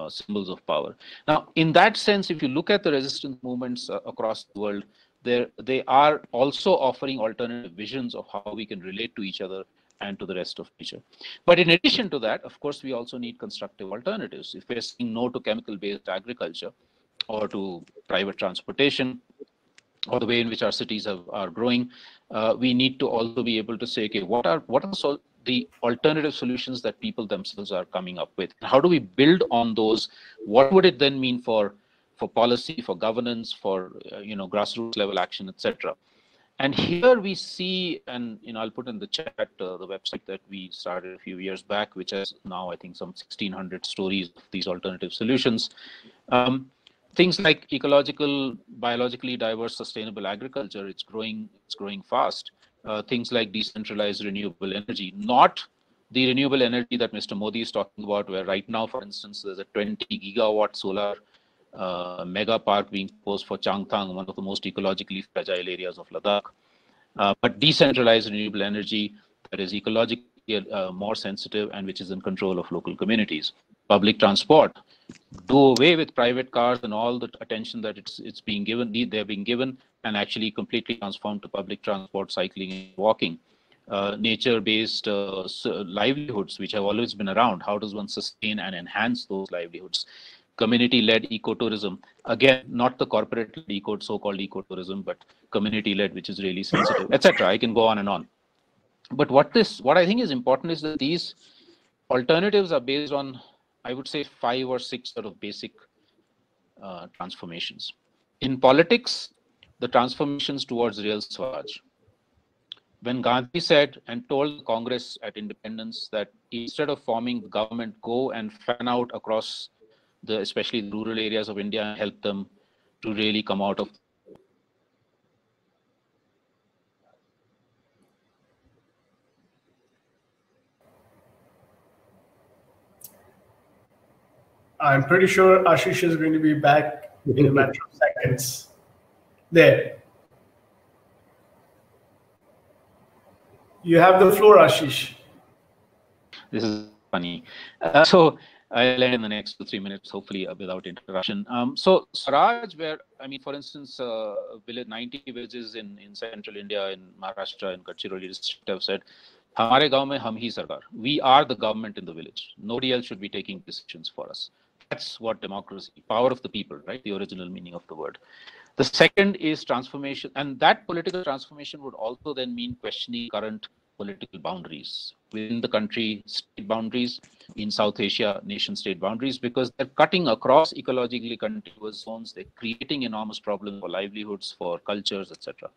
D: symbols of power. Now, in that sense, if you look at the resistance movements across the world, they are also offering alternative visions of how we can relate to each other and to the rest of nature. But in addition to that, of course, we also need constructive alternatives. If we're saying no to chemical-based agriculture or to private transportation or the way in which our cities are growing, we need to also be able to say, okay, what are the alternative solutions that people themselves are coming up with? How do we build on those? What would it then mean for policy, for governance, for grassroots level action, etc.? And here we see, and I'll put in the chat the website that we started a few years back, which has now I think some 1,600 stories of these alternative solutions. Things like ecological, biologically diverse, sustainable agriculture. It's growing fast. Things like decentralized renewable energy, not the renewable energy that Mr. Modi is talking about, where right now, for instance, there's a 20 gigawatt solar mega park being proposed for Changthang, one of the most ecologically fragile areas of Ladakh. But decentralized renewable energy that is ecologically more sensitive and which is in control of local communities. Public transport, do away with private cars and all the attention that it's being given, they're being given, and actually completely transform to public transport, cycling and walking. Nature-based livelihoods, which have always been around. How does one sustain and enhance those livelihoods? Community-led ecotourism, again, not the corporate so-called ecotourism, but community-led, which is really sensitive, etc. I can go on and on. But what I think is important is that these alternatives are based on I would say 5 or 6 sort of basic transformations. In politics, the transformations towards real Swaraj. When Gandhi said and told Congress at independence that instead of forming the government, go and fan out across especially the rural areas of India and help them to really come out of.
A: I'm pretty sure Ashish is going to be back in a matter of seconds. There. You have the floor, Ashish.
D: This is funny. So I'll end in the next 2 3 minutes, hopefully without interruption. So Swaraj, where, I mean, for instance, 90 villages in central India, in Maharashtra, in Gadchiroli district have said, "Hamare gaon mein hum hi sarkar." We are the government in the village. Nobody else should be taking decisions for us. That's what democracy, power of the people, right? The original meaning of the word. The second is transformation, and that political transformation would also then mean questioning current political boundaries within the country, state boundaries, in South Asia, nation-state boundaries, because they're cutting across ecologically contiguous zones. They're creating enormous problems for livelihoods, for cultures, etc.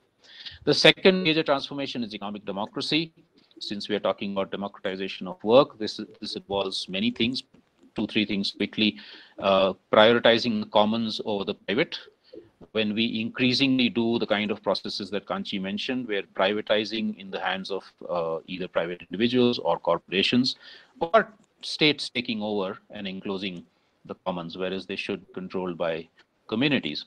D: The second major transformation is economic democracy. Since we are talking about democratization of work, this involves many things. 2 3 things quickly. Prioritizing the commons over the private. When we increasingly do the kind of processes that Kanchi mentioned, we're privatizing in the hands of either private individuals or corporations, or states taking over and enclosing the commons, whereas they should be controlled by communities.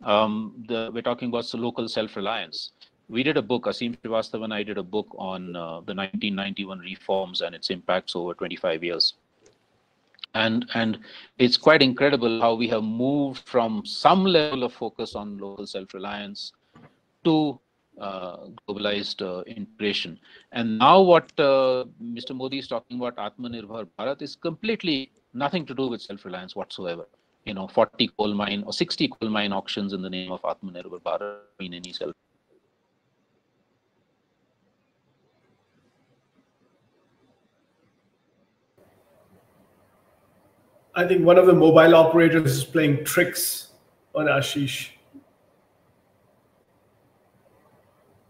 D: We're talking about local self-reliance. We did a book, Asim Srivastava and I did a book on the 1991 reforms and its impacts over 25 years. And it's quite incredible how we have moved from some level of focus on local self-reliance to globalized integration. And now what Mr. Modi is talking about, Atmanirbhar Bharat, is completely nothing to do with self-reliance whatsoever. 40 coal mine or 60 coal mine auctions in the name of Atmanirbhar Bharat mean any self.
A: I think one of the mobile operators is playing tricks on Ashish.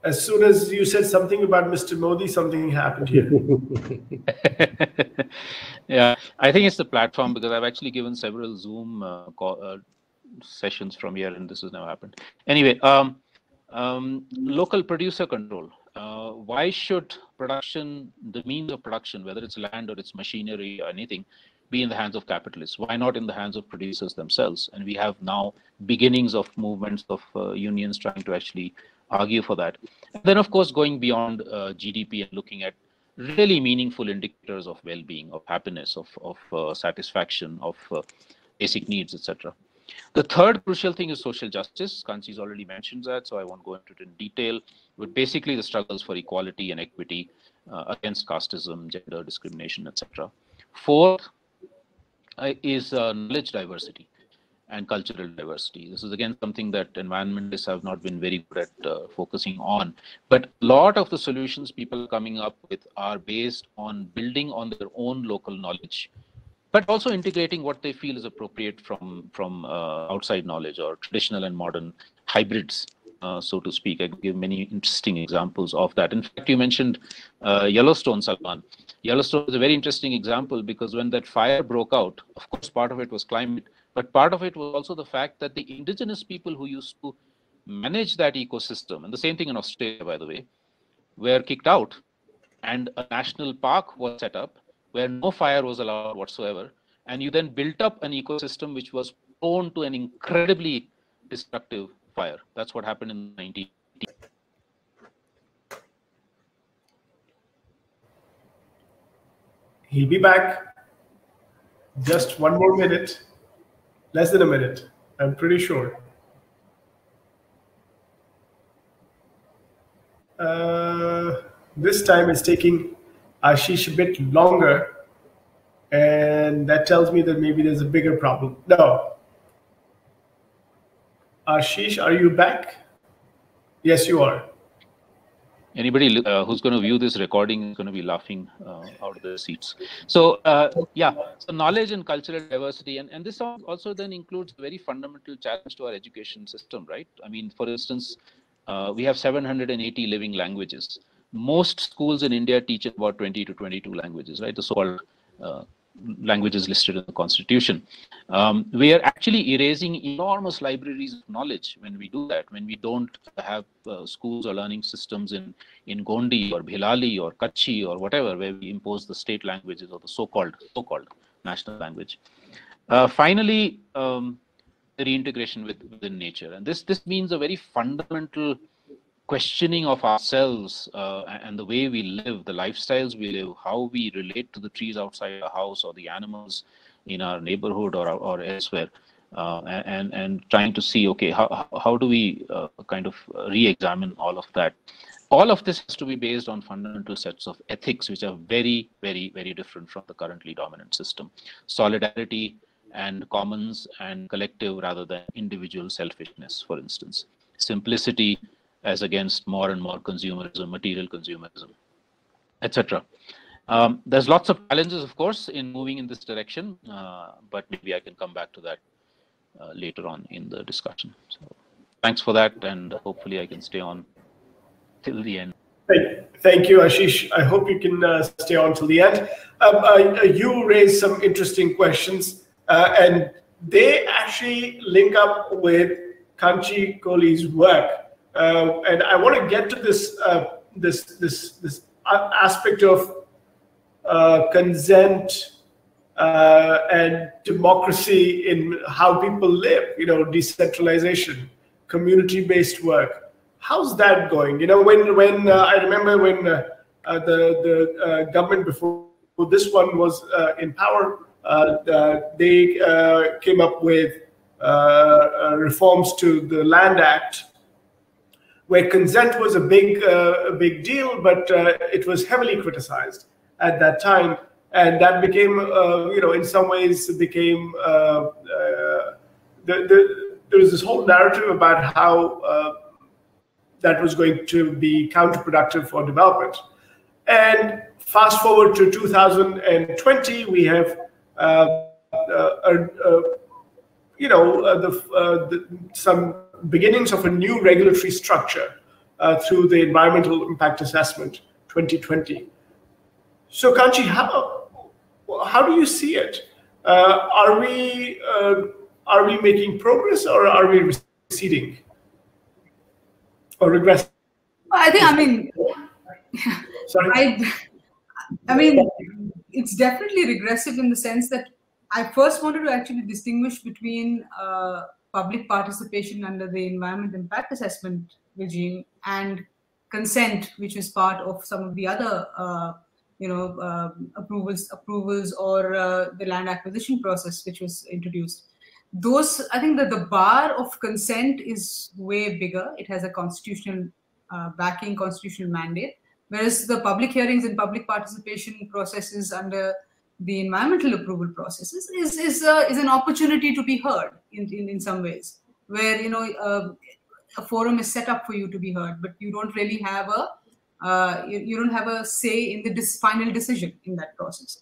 A: As soon as you said something about Mr. Modi, something happened here.
D: Yeah, I think it's the platform, because I've actually given several Zoom sessions from here, and this has now happened. Anyway, local producer control. Why should production, the means of production, whether it's land or it's machinery or anything, be in the hands of capitalists? Why not in the hands of producers themselves? And we have now beginnings of movements of unions trying to actually argue for that. And then, of course, going beyond GDP and looking at really meaningful indicators of well-being, of happiness, of satisfaction, of basic needs, etc. The third crucial thing is social justice. Kanchi's already mentioned that, so I won't go into it in detail. But basically, the struggles for equality and equity against casteism, gender discrimination, etc. Fourth is knowledge diversity and cultural diversity. This is again something that environmentalists have not been very good at focusing on. But a lot of the solutions people are coming up with are based on building on their own local knowledge, but also integrating what they feel is appropriate from outside knowledge, or traditional and modern hybrids, so to speak. I give many interesting examples of that. In fact, you mentioned Yellowstone, Salman. Yellowstone is a very interesting example, because when that fire broke out, of course, part of it was climate, but part of it was also the fact that the indigenous people who used to manage that ecosystem, and the same thing in Australia, by the way, were kicked out, and a national park was set up where no fire was allowed whatsoever. And you then built up an ecosystem which was prone to an incredibly destructive fire. That's what happened in the 1980s.
A: He'll be back. Just 1 more minute. Less than a minute, I'm pretty sure. This time it's taking Ashish a bit longer, and that tells me that maybe there's a bigger problem. No. Ashish, are you back? Yes, you are.
D: Anybody who's going to view this recording is going to be laughing out of their seats. So yeah, so knowledge and cultural diversity, and this also then includes a very fundamental challenge to our education system, right? I mean, for instance, we have 780 living languages. Most schools in India teach about 20 to 22 languages, right? The so-called languages listed in the Constitution. We are actually erasing enormous libraries of knowledge when we do that, when we don't have schools or learning systems in Gondi or Bhilali or Kutchi or whatever, where we impose the state languages or the so-called national language. Finally, the reintegration within nature. And this means a very fundamental questioning of ourselves and the way we live, the lifestyles we live, how we relate to the trees outside our house or the animals in our neighborhood or elsewhere, and trying to see, okay, how do we kind of re-examine all of that. All of this has to be based on fundamental sets of ethics, which are very, very, very different from the currently dominant system. Solidarity and commons and collective rather than individual selfishness, for instance. Simplicity as against more and more consumerism, material consumerism, etc. There's lots of challenges, of course, in moving in this direction, but maybe I can come back to that later on in the discussion. So thanks for that, and hopefully I can stay on till the end.
A: Thank you, Ashish. I hope you can stay on till the end. You raised some interesting questions, and they actually link up with Kanchi Kohli's work. And I want to get to this this aspect of consent and democracy in how people live. You know, decentralization, community-based work. How's that going? You know, when I remember when the government before this one was in power, they came up with reforms to the Land Act, where consent was a big deal, but it was heavily criticized at that time, and that became, you know, in some ways, it became there was this whole narrative about how that was going to be counterproductive for development. And fast forward to 2020, we have you know, some beginnings of a new regulatory structure through the Environmental Impact Assessment 2020. So Kanchi, how do you see it? Are we making progress, or are we receding or regressing?
C: I think, I mean,
A: sorry.
C: I mean, it's definitely regressive in the sense that I first wanted to actually distinguish between public participation under the Environment Impact Assessment regime and consent, which is part of some of the other, you know, approvals or the land acquisition process, which was introduced. Those, I think that the bar of consent is way bigger. It has a constitutional backing, constitutional mandate, whereas the public hearings and public participation processes under the environmental approval processes is an opportunity to be heard in some ways, where, you know, a forum is set up for you to be heard, but you don't really have a you don't have a say in the final decision in that process.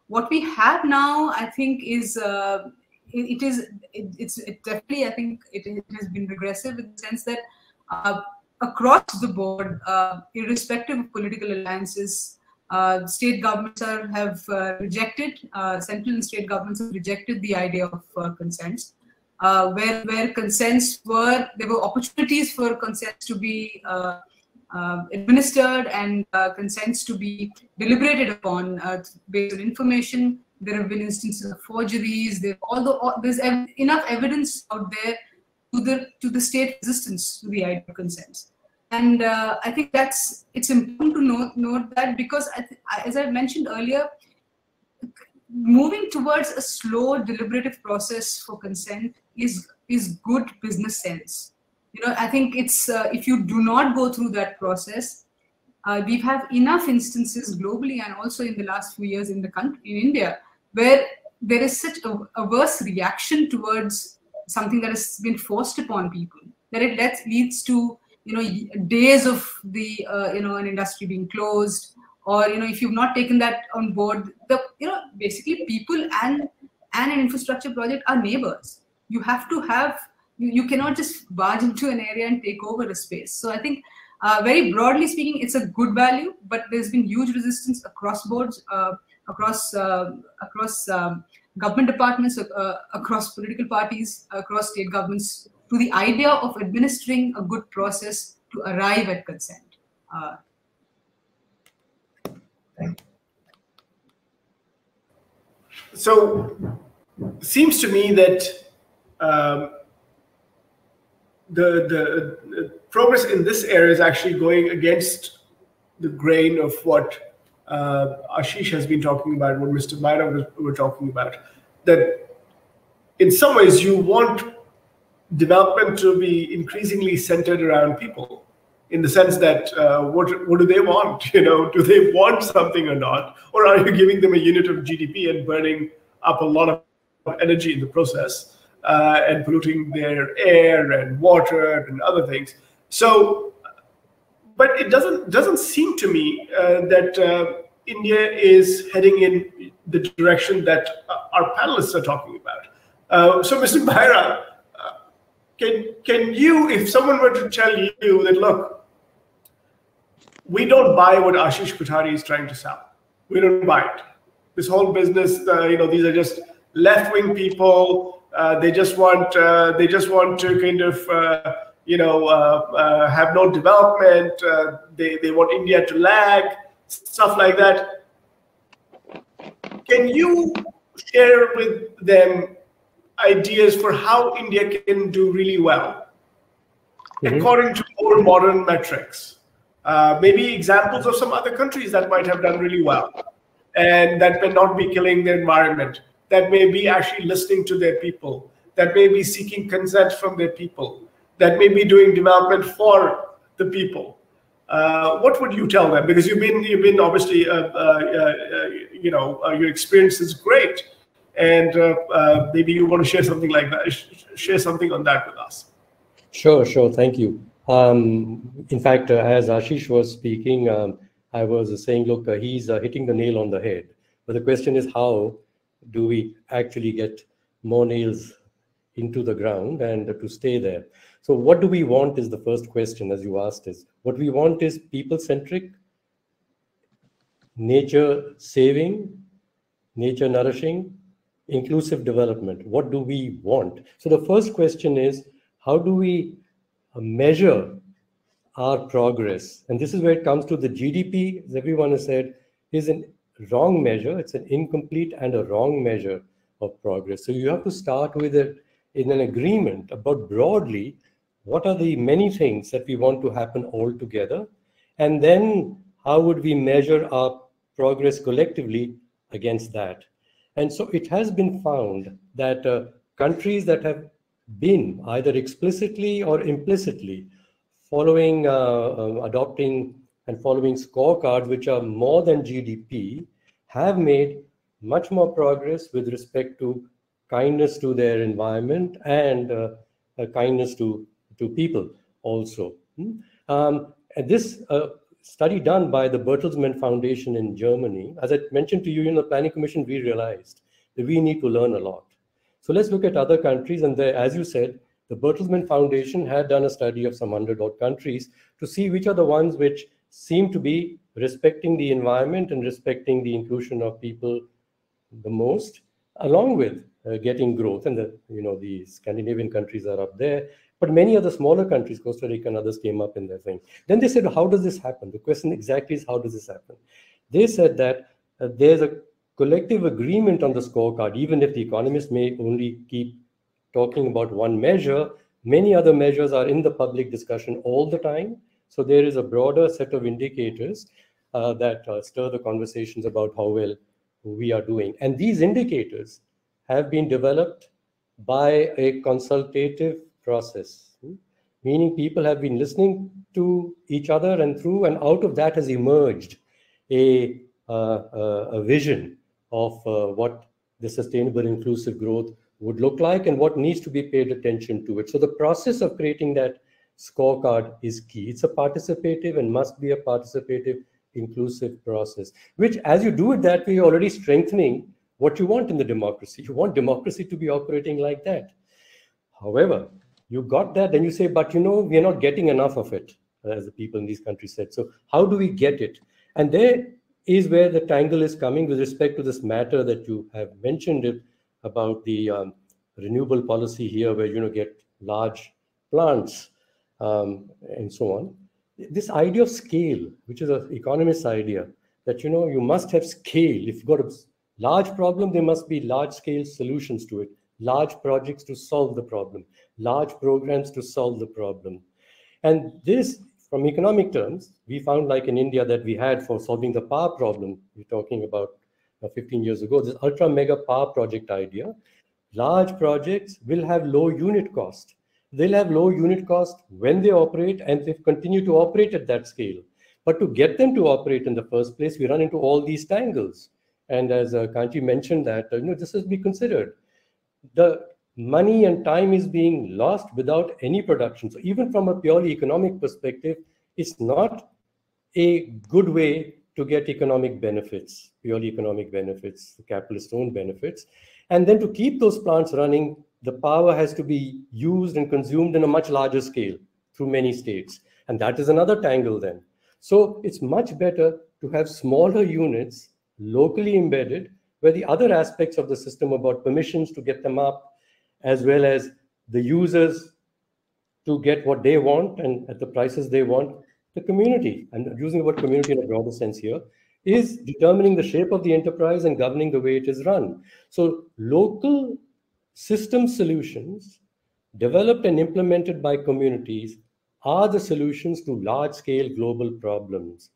C: What we have now, I think, is it's definitely, I think it has been regressive in the sense that across the board, irrespective of political alliances, state governments have rejected, central and state governments have rejected the idea of consents. Where consents there were opportunities for consents to be administered and consents to be deliberated upon based on information. There have been instances of forgeries. There's enough evidence out there to the state resistance to the idea of consents. And I think it's important to note that, because as I mentioned earlier, moving towards a slow deliberative process for consent is good business sense. You know, I think it's if you do not go through that process, we've had enough instances globally and also in the last few years in India, where there is such a averse reaction towards something that has been forced upon people that it leads to days of the an industry being closed, or if you've not taken that on board, basically people and an infrastructure project are neighbors. You have to have, you cannot just barge into an area and take over a space. So I think very broadly speaking, it's a good value, but there's been huge resistance across boards, across government departments, across political parties, across state governments, to the idea of administering a good process to arrive at consent.
A: So, seems to me that the progress in this area is actually going against the grain of what Ashish has been talking about, what Mr. Maira were talking about. That in some ways you want development to be increasingly centered around people, in the sense that what do they want? Do they want something or not? Or are you giving them a unit of GDP and burning up a lot of energy in the process and polluting their air and water and other things? So, but it doesn't seem to me that India is heading in the direction that our panelists are talking about. So, Mr. Maira, can you, if someone were to tell you that, look, we don't buy what Ashish Kothari is trying to sell. We don't buy it. This whole business, these are just left-wing people. They just want to kind of, have no development. They want India to lag, stuff like that. Can you share with them ideas for how India can do really well, according to more modern metrics? Maybe examples of some other countries that might have done really well, and that may not be killing the environment, that may be actually listening to their people, that may be seeking consent from their people, that may be doing development for the people. What would you tell them? Because you've been obviously, your experience is great, and maybe you want to share something like that, share something on that with us.
B: Sure. Thank you. In fact, as Ashish was speaking, I was saying, look, he's hitting the nail on the head. But the question is, how do we actually get more nails into the ground and to stay there? So what do we want is the first question, as you asked is. What we want is people-centric, nature-saving, nature-nourishing, inclusive development. What do we want? So the first question is, how do we measure our progress? And this is where it comes to the GDP, as everyone has said, is a wrong measure. It's an incomplete and a wrong measure of progress. So you have to start with it in an agreement about broadly what are the many things that we want to happen all together, and then how would we measure our progress collectively against that. And so it has been found that countries that have been either explicitly or implicitly following, adopting and following scorecards which are more than GDP have made much more progress with respect to kindness to their environment and kindness to people also. This study done by the Bertelsmann Foundation in Germany, as I mentioned to you in the Planning Commission, we realized that we need to learn a lot. So let's look at other countries, and there, as you said, the Bertelsmann Foundation had done a study of some 100-odd countries to see which are the ones which seem to be respecting the environment and respecting the inclusion of people the most, along with getting growth. And the Scandinavian countries are up there, but many of the smaller countries, Costa Rica and others, came up in their thing. Then they said, how does this happen? The question exactly is, how does this happen? They said that there's a collective agreement on the scorecard. Even if the economists may only keep talking about one measure, many other measures are in the public discussion all the time. So there is a broader set of indicators that stir the conversations about how well we are doing. And these indicators have been developed by a consultative process, meaning people have been listening to each other and out of that has emerged a vision of what the sustainable inclusive growth would look like and what needs to be paid attention to it. So the process of creating that scorecard is key. It's a participative and must be a participative, inclusive process, which as you do it that way, you're already strengthening what you want in the democracy. You want democracy to be operating like that. However, you got that, then you say, but we are not getting enough of it, as the people in these countries said. So how do we get it? And there is where the tangle is coming with respect to this matter that you have mentioned it about the renewable policy here, where get large plants and so on. This idea of scale, which is an economist's idea, that you must have scale. If you've got a large problem, there must be large scale solutions to it, large projects to solve the problem, large programs to solve the problem. And this, from economic terms, we found, like in India, that we had for solving the power problem, we're talking about 15 years ago, this ultra mega power project idea. Large projects will have low unit cost. They'll have low unit cost when they operate, and they continue to operate at that scale. But to get them to operate in the first place, we run into all these tangles. And as Kanchi mentioned that, this has to be considered. The money and time is being lost without any production. So even from a purely economic perspective, it's not a good way to get economic benefits, purely economic benefits, capitalist owned benefits. And then to keep those plants running, the power has to be used and consumed in a much larger scale through many states. And that is another tangle then. So it's much better to have smaller units, locally embedded, where the other aspects of the system about permissions to get them up, as well as the users to get what they want and at the prices they want, the community, and using the word community in a broader sense here, is determining the shape of the enterprise and governing the way it is run. So local system solutions developed and implemented by communities are the solutions to large-scale global problems.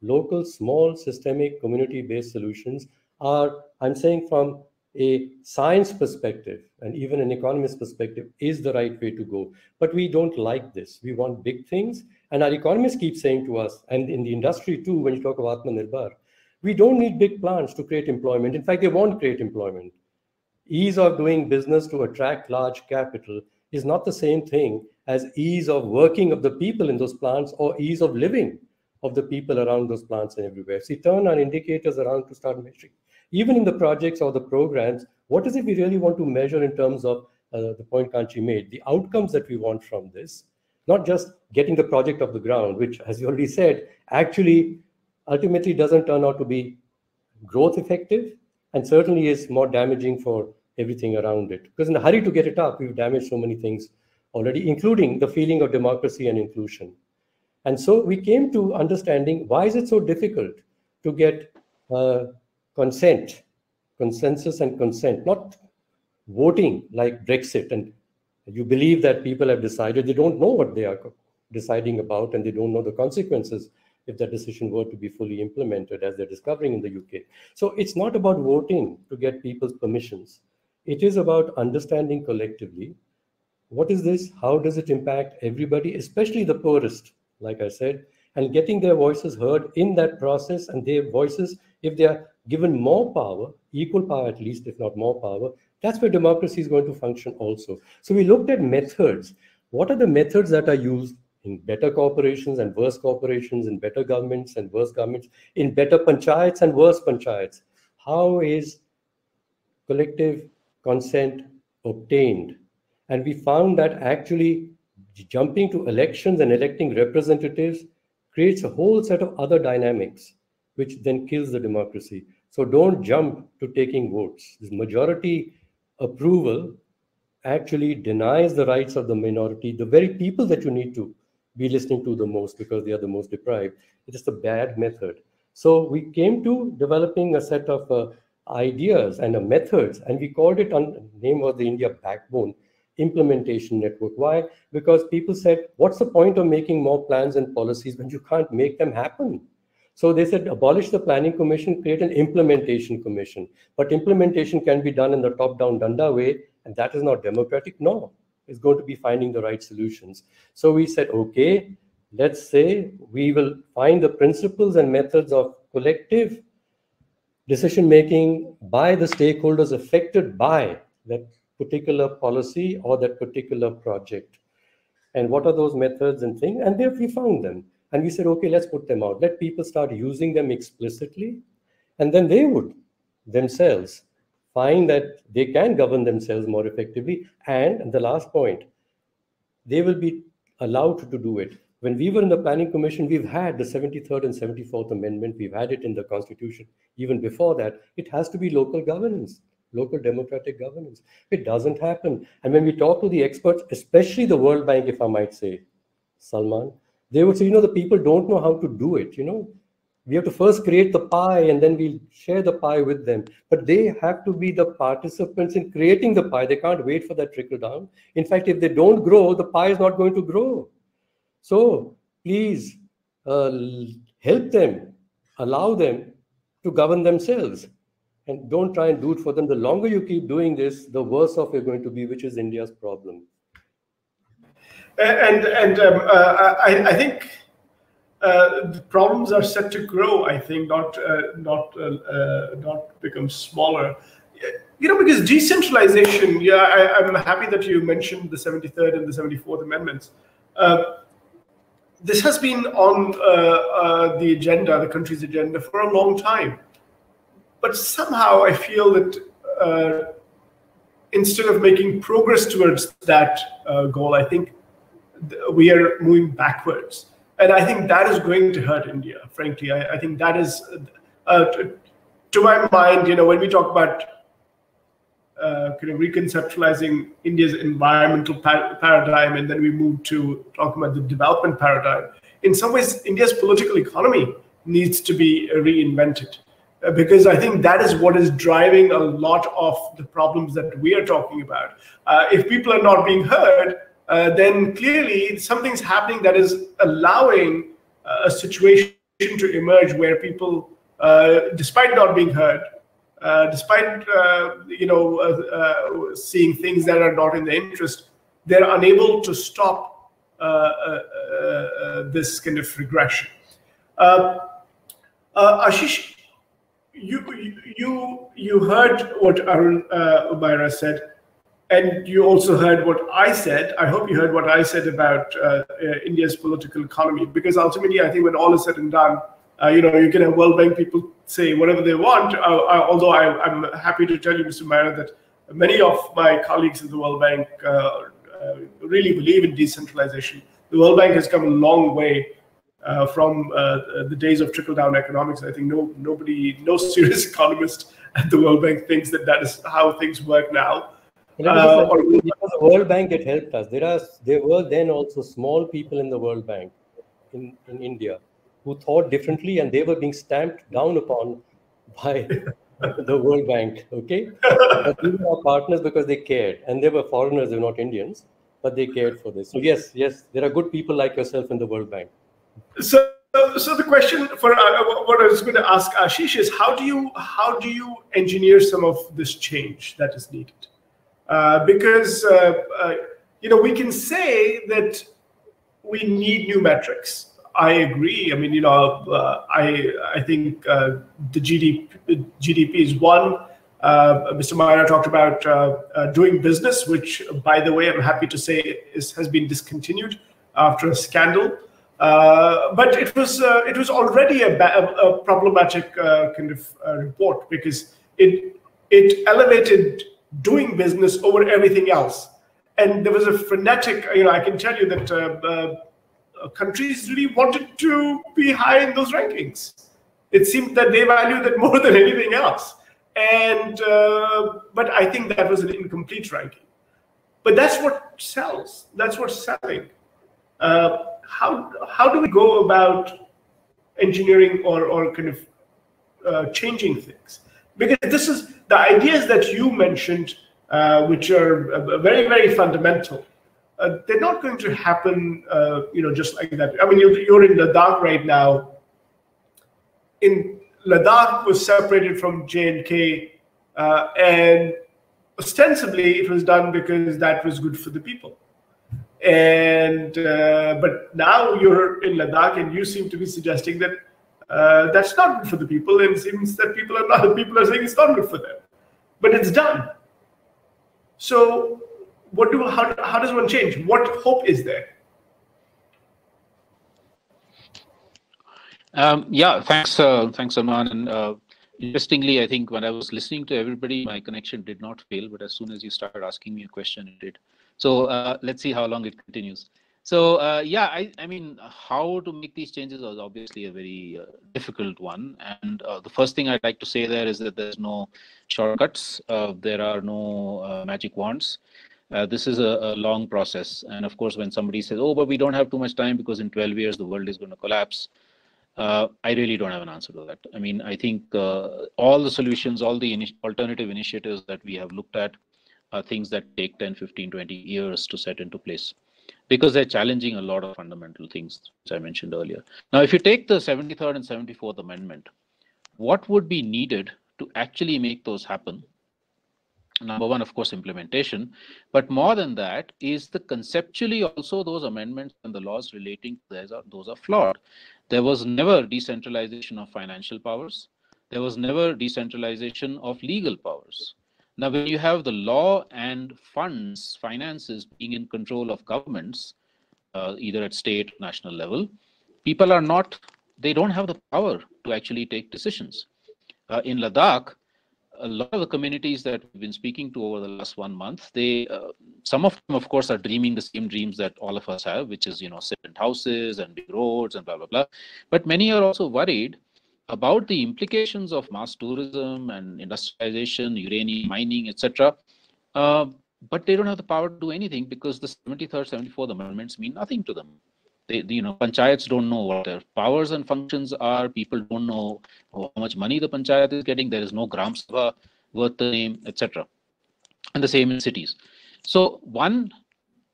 B: Local, small, systemic, community-based solutions are, I'm saying from a science perspective and even an economist perspective, is the right way to go. But we don't like this. We want big things. And our economists keep saying to us, and in the industry too, when you talk of Atmanirbhar, we don't need big plants to create employment. In fact, they won't create employment. Ease of doing business to attract large capital is not the same thing as ease of working of the people in those plants or ease of living of the people around those plants and everywhere. So we turn our indicators around to start measuring. Even in the projects or the programs, what is it we really want to measure in terms of the point Kanchi made, the outcomes that we want from this, not just getting the project off the ground, which, as you already said, actually ultimately doesn't turn out to be growth effective and certainly is more damaging for everything around it. Because in the hurry to get it up, we've damaged so many things already, including the feeling of democracy and inclusion. And so we came to understanding, why is it so difficult to get consensus and consent, not voting like Brexit. And you believe that people have decided, they don't know what they are deciding about, and they don't know the consequences if that decision were to be fully implemented, as they're discovering in the UK. So it's not about voting to get people's permissions. It is about understanding collectively, what is this? How does it impact everybody, especially the poorest, like I said, and getting their voices heard in that process, and their voices, if they are given more power, equal power at least, if not more power, that's where democracy is going to function also. So we looked at methods. What are the methods that are used in better corporations and worse corporations, in better governments and worse governments, in better panchayats and worse panchayats? How is collective consent obtained? And we found that actually jumping to elections and electing representatives creates a whole set of other dynamics, which then kills the democracy. So don't jump to taking votes. This majority approval actually denies the rights of the minority, the very people that you need to be listening to the most because they are the most deprived. It is a bad method. So we came to developing a set of ideas and methods, and we called it, on the name of the India Backbone Implementation Network. Why? Because people said, what's the point of making more plans and policies when you can't make them happen? So they said, abolish the planning commission, create an implementation commission. But implementation can be done in the top-down danda way, and that is not democratic. No, it's going to be finding the right solutions. So we said, okay, let's say we will find the principles and methods of collective decision-making by the stakeholders affected by that particular policy or that particular project. And what are those methods and things? And there we found them. And we said, okay, let's put them out. Let people start using them explicitly. And then they would themselves find that they can govern themselves more effectively. And the last point, they will be allowed to do it. When we were in the Planning Commission, we've had the 73rd and 74th Amendment. We've had it in the Constitution. Even before that, it has to be local governance, local democratic governance. It doesn't happen. And when we talk to the experts, especially the World Bank, if I might say, Salman, they would say, the people don't know how to do it. We have to first create the pie and then we'll share the pie with them. But they have to be the participants in creating the pie. They can't wait for that trickle down. In fact, if they don't grow, the pie is not going to grow. So please help them, allow them to govern themselves, and don't try and do it for them. The longer you keep doing this, the worse off you're going to be, which is India's problem.
A: I think the problems are set to grow. I think not become smaller. Because decentralization. Yeah, I'm happy that you mentioned the 73rd and the 74th Amendments. This has been on the agenda, the country's agenda, for a long time. But somehow I feel that instead of making progress towards that goal, I think we are moving backwards. And I think that is going to hurt India, frankly. I think that is, to my mind, when we talk about reconceptualizing India's environmental paradigm, and then we move to talking about the development paradigm. In some ways, India's political economy needs to be reinvented, because I think that is what is driving a lot of the problems that we are talking about. If people are not being heard, then clearly something's happening that is allowing a situation to emerge where people, despite not being heard, despite seeing things that are not in their interest, they're unable to stop this kind of regression. Ashish, you heard what Arun Maira said, and you also heard what I said. I hope you heard what I said about India's political economy, because ultimately, I think when all is said and done, you can have World Bank people say whatever they want, although I'm happy to tell you, Mr. Maira, that many of my colleagues in the World Bank really believe in decentralization. The World Bank has come a long way from the days of trickle-down economics. I think no serious economist at the World Bank thinks that is how things work now.
B: Because the World Bank, it helped us. There were then also small people in the World Bank in India who thought differently, and they were being stamped down upon by the World Bank, okay? But we were our partners because they cared, and they were foreigners, they were not Indians, but they cared for this. So yes, there are good people like yourself in the World Bank.
A: So the question for what I was going to ask Ashish is, how do you engineer some of this change that is needed? Because we can say that we need new metrics. I agree. I mean, I think the GDP is one. Mr. Maira talked about doing business, which, by the way, I'm happy to say has been discontinued after a scandal. But it was already a problematic kind of report, because it elevated doing business over everything else, and there was a frenetic. I can tell you that. Countries really wanted to be high in those rankings. It seemed that they valued it more than anything else. And but I think that was an incomplete ranking. But that's what sells. That's what's selling. How do we go about engineering or kind of changing things? Because this is the ideas that you mentioned, which are very, very fundamental. They're not going to happen, just like that. I mean, you're in Ladakh right now. Ladakh was separated from J&K, and ostensibly it was done because that was good for the people. And but now you're in Ladakh, and you seem to be suggesting that that's not good for the people, and it seems that people are saying it's not good for them, but it's done. So how does one change? What hope is there?
D: Yeah, thanks, Salman. And interestingly, I think when I was listening to everybody, my connection did not fail. But as soon as you started asking me a question, it did. So let's see how long it continues. So yeah, I mean, how to make these changes was obviously a very difficult one. And the first thing I'd like to say there is that there's no shortcuts. There are no magic wands. This is a long process. And of course, when somebody says, oh, but we don't have too much time because in 12 years, the world is going to collapse. I really don't have an answer to that. I mean, I think all the solutions, all the alternative initiatives that we have looked at are things that take 10, 15, 20 years to set into place because they're challenging a lot of fundamental things, which I mentioned earlier. Now, if you take the 73rd and 74th Amendment, what would be needed to actually make those happen? Number one, of course, implementation, but more than that is the conceptually also those amendments and the laws relating to those are flawed. There was never decentralization of financial powers. There was never decentralization of legal powers. Now, when you have the law and funds, finances being in control of governments, either at state or national level, people are not, they don't have the power to actually take decisions. In Ladakh, a lot of the communities that we've been speaking to over the last 1 month, they, some of them, of course, are dreaming the same dreams that all of us have, which is, cement houses and big roads and blah, blah, blah. But many are also worried about the implications of mass tourism and industrialization, uranium mining, etc. But they don't have the power to do anything because the 73rd, 74th amendments mean nothing to them. Panchayats don't know what their powers and functions are. People don't know how much money the panchayat is getting. There is no Gram Sabha worth the name, etc. And the same in cities. So one,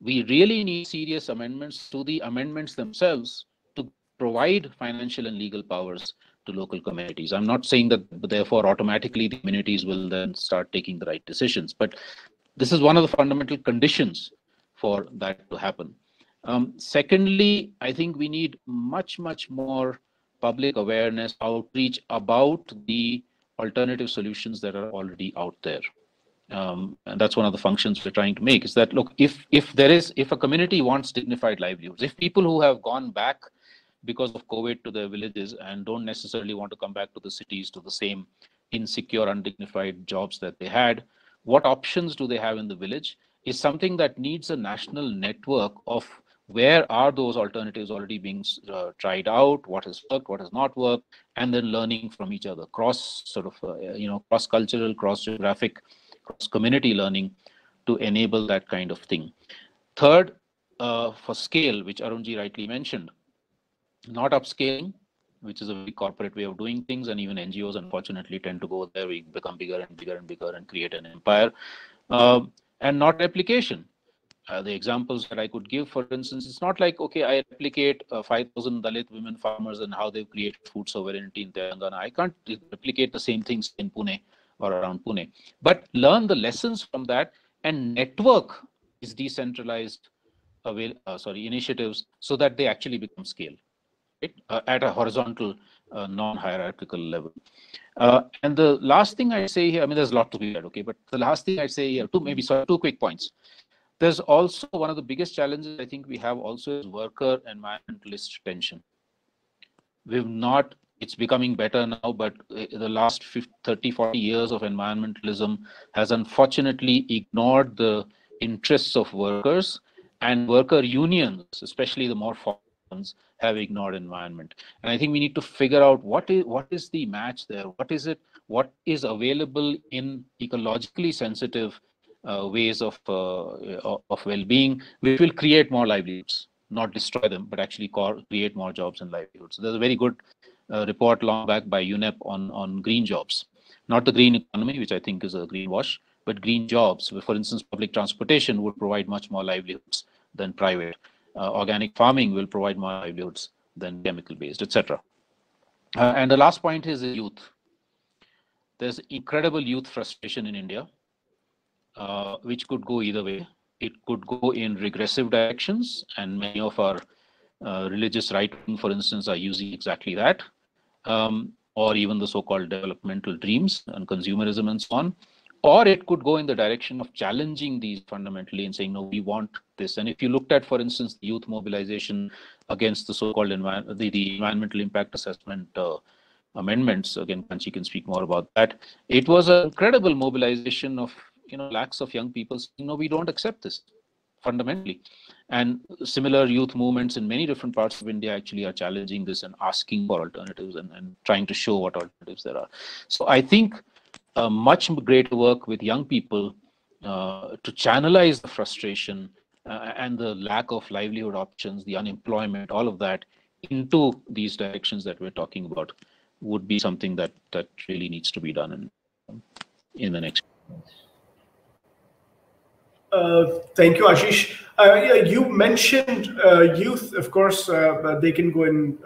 D: we really need serious amendments to the amendments themselves to provide financial and legal powers to local communities. I'm not saying that therefore automatically the communities will then start taking the right decisions, but this is one of the fundamental conditions for that to happen. Secondly, I think we need much, much more public awareness, outreach about the alternative solutions that are already out there. And that's one of the functions we're trying to make, is that, look, if a community wants dignified livelihoods, if people who have gone back because of COVID to their villages and don't necessarily want to come back to the cities to the same insecure, undignified jobs that they had, what options do they have in the village is something that needs a national network of where are those alternatives already being tried out, what has worked, what has not worked, and then learning from each other, cross-cultural, cross-geographic, cross-community learning to enable that kind of thing. Third, for scale, which Arunji rightly mentioned, not upscaling, which is a very corporate way of doing things, and even NGOs unfortunately tend to go there. We become bigger and bigger and bigger and create an empire, and not replication. The examples that I could give, for instance, it's not like, okay, I replicate 5,000 Dalit women farmers and how they've created food sovereignty in Telangana. I can't replicate the same things in Pune or around Pune, but learn the lessons from that and network these decentralized initiatives so that they actually become scale, right? At a horizontal, non-hierarchical level. And the last thing I say here, I mean, there's a lot to be said, okay, but the last thing I say here, two quick points. There's also one of the biggest challenges I think we have also is worker environmentalist tension. It's becoming better now, but the last 30, 40 years of environmentalism has unfortunately ignored the interests of workers, and worker unions, especially the more formal ones, have ignored environment. And I think we need to figure out what is the match there? What is available in ecologically sensitive ways of well-being, which will create more livelihoods, not destroy them, but actually create more jobs and livelihoods. So there's a very good report long back by UNEP on green jobs, not the green economy, which I think is a greenwash, but green jobs. For instance, public transportation would provide much more livelihoods than private. Organic farming will provide more livelihoods than chemical-based, etc. And the last point is youth. There's incredible youth frustration in India, which could go either way. It could go in regressive directions, and many of our religious right wing, for instance, are using exactly that, or even the so-called developmental dreams and consumerism and so on. Or it could go in the direction of challenging these fundamentally and saying, no, we want this. And if you looked at, for instance, the youth mobilization against the so-called the environmental impact assessment amendments, again, Kanchi can speak more about that. It was an incredible mobilization of lakhs of young people saying, no, we don't accept this fundamentally. And similar youth movements in many different parts of India actually are challenging this and asking for alternatives and trying to show what alternatives there are. So I think much greater work with young people to channelize the frustration and the lack of livelihood options, the unemployment, all of that into these directions that we're talking about would be something that really needs to be done in the next.
A: Thank you, Ashish. Yeah, you mentioned youth. Of course, they can go in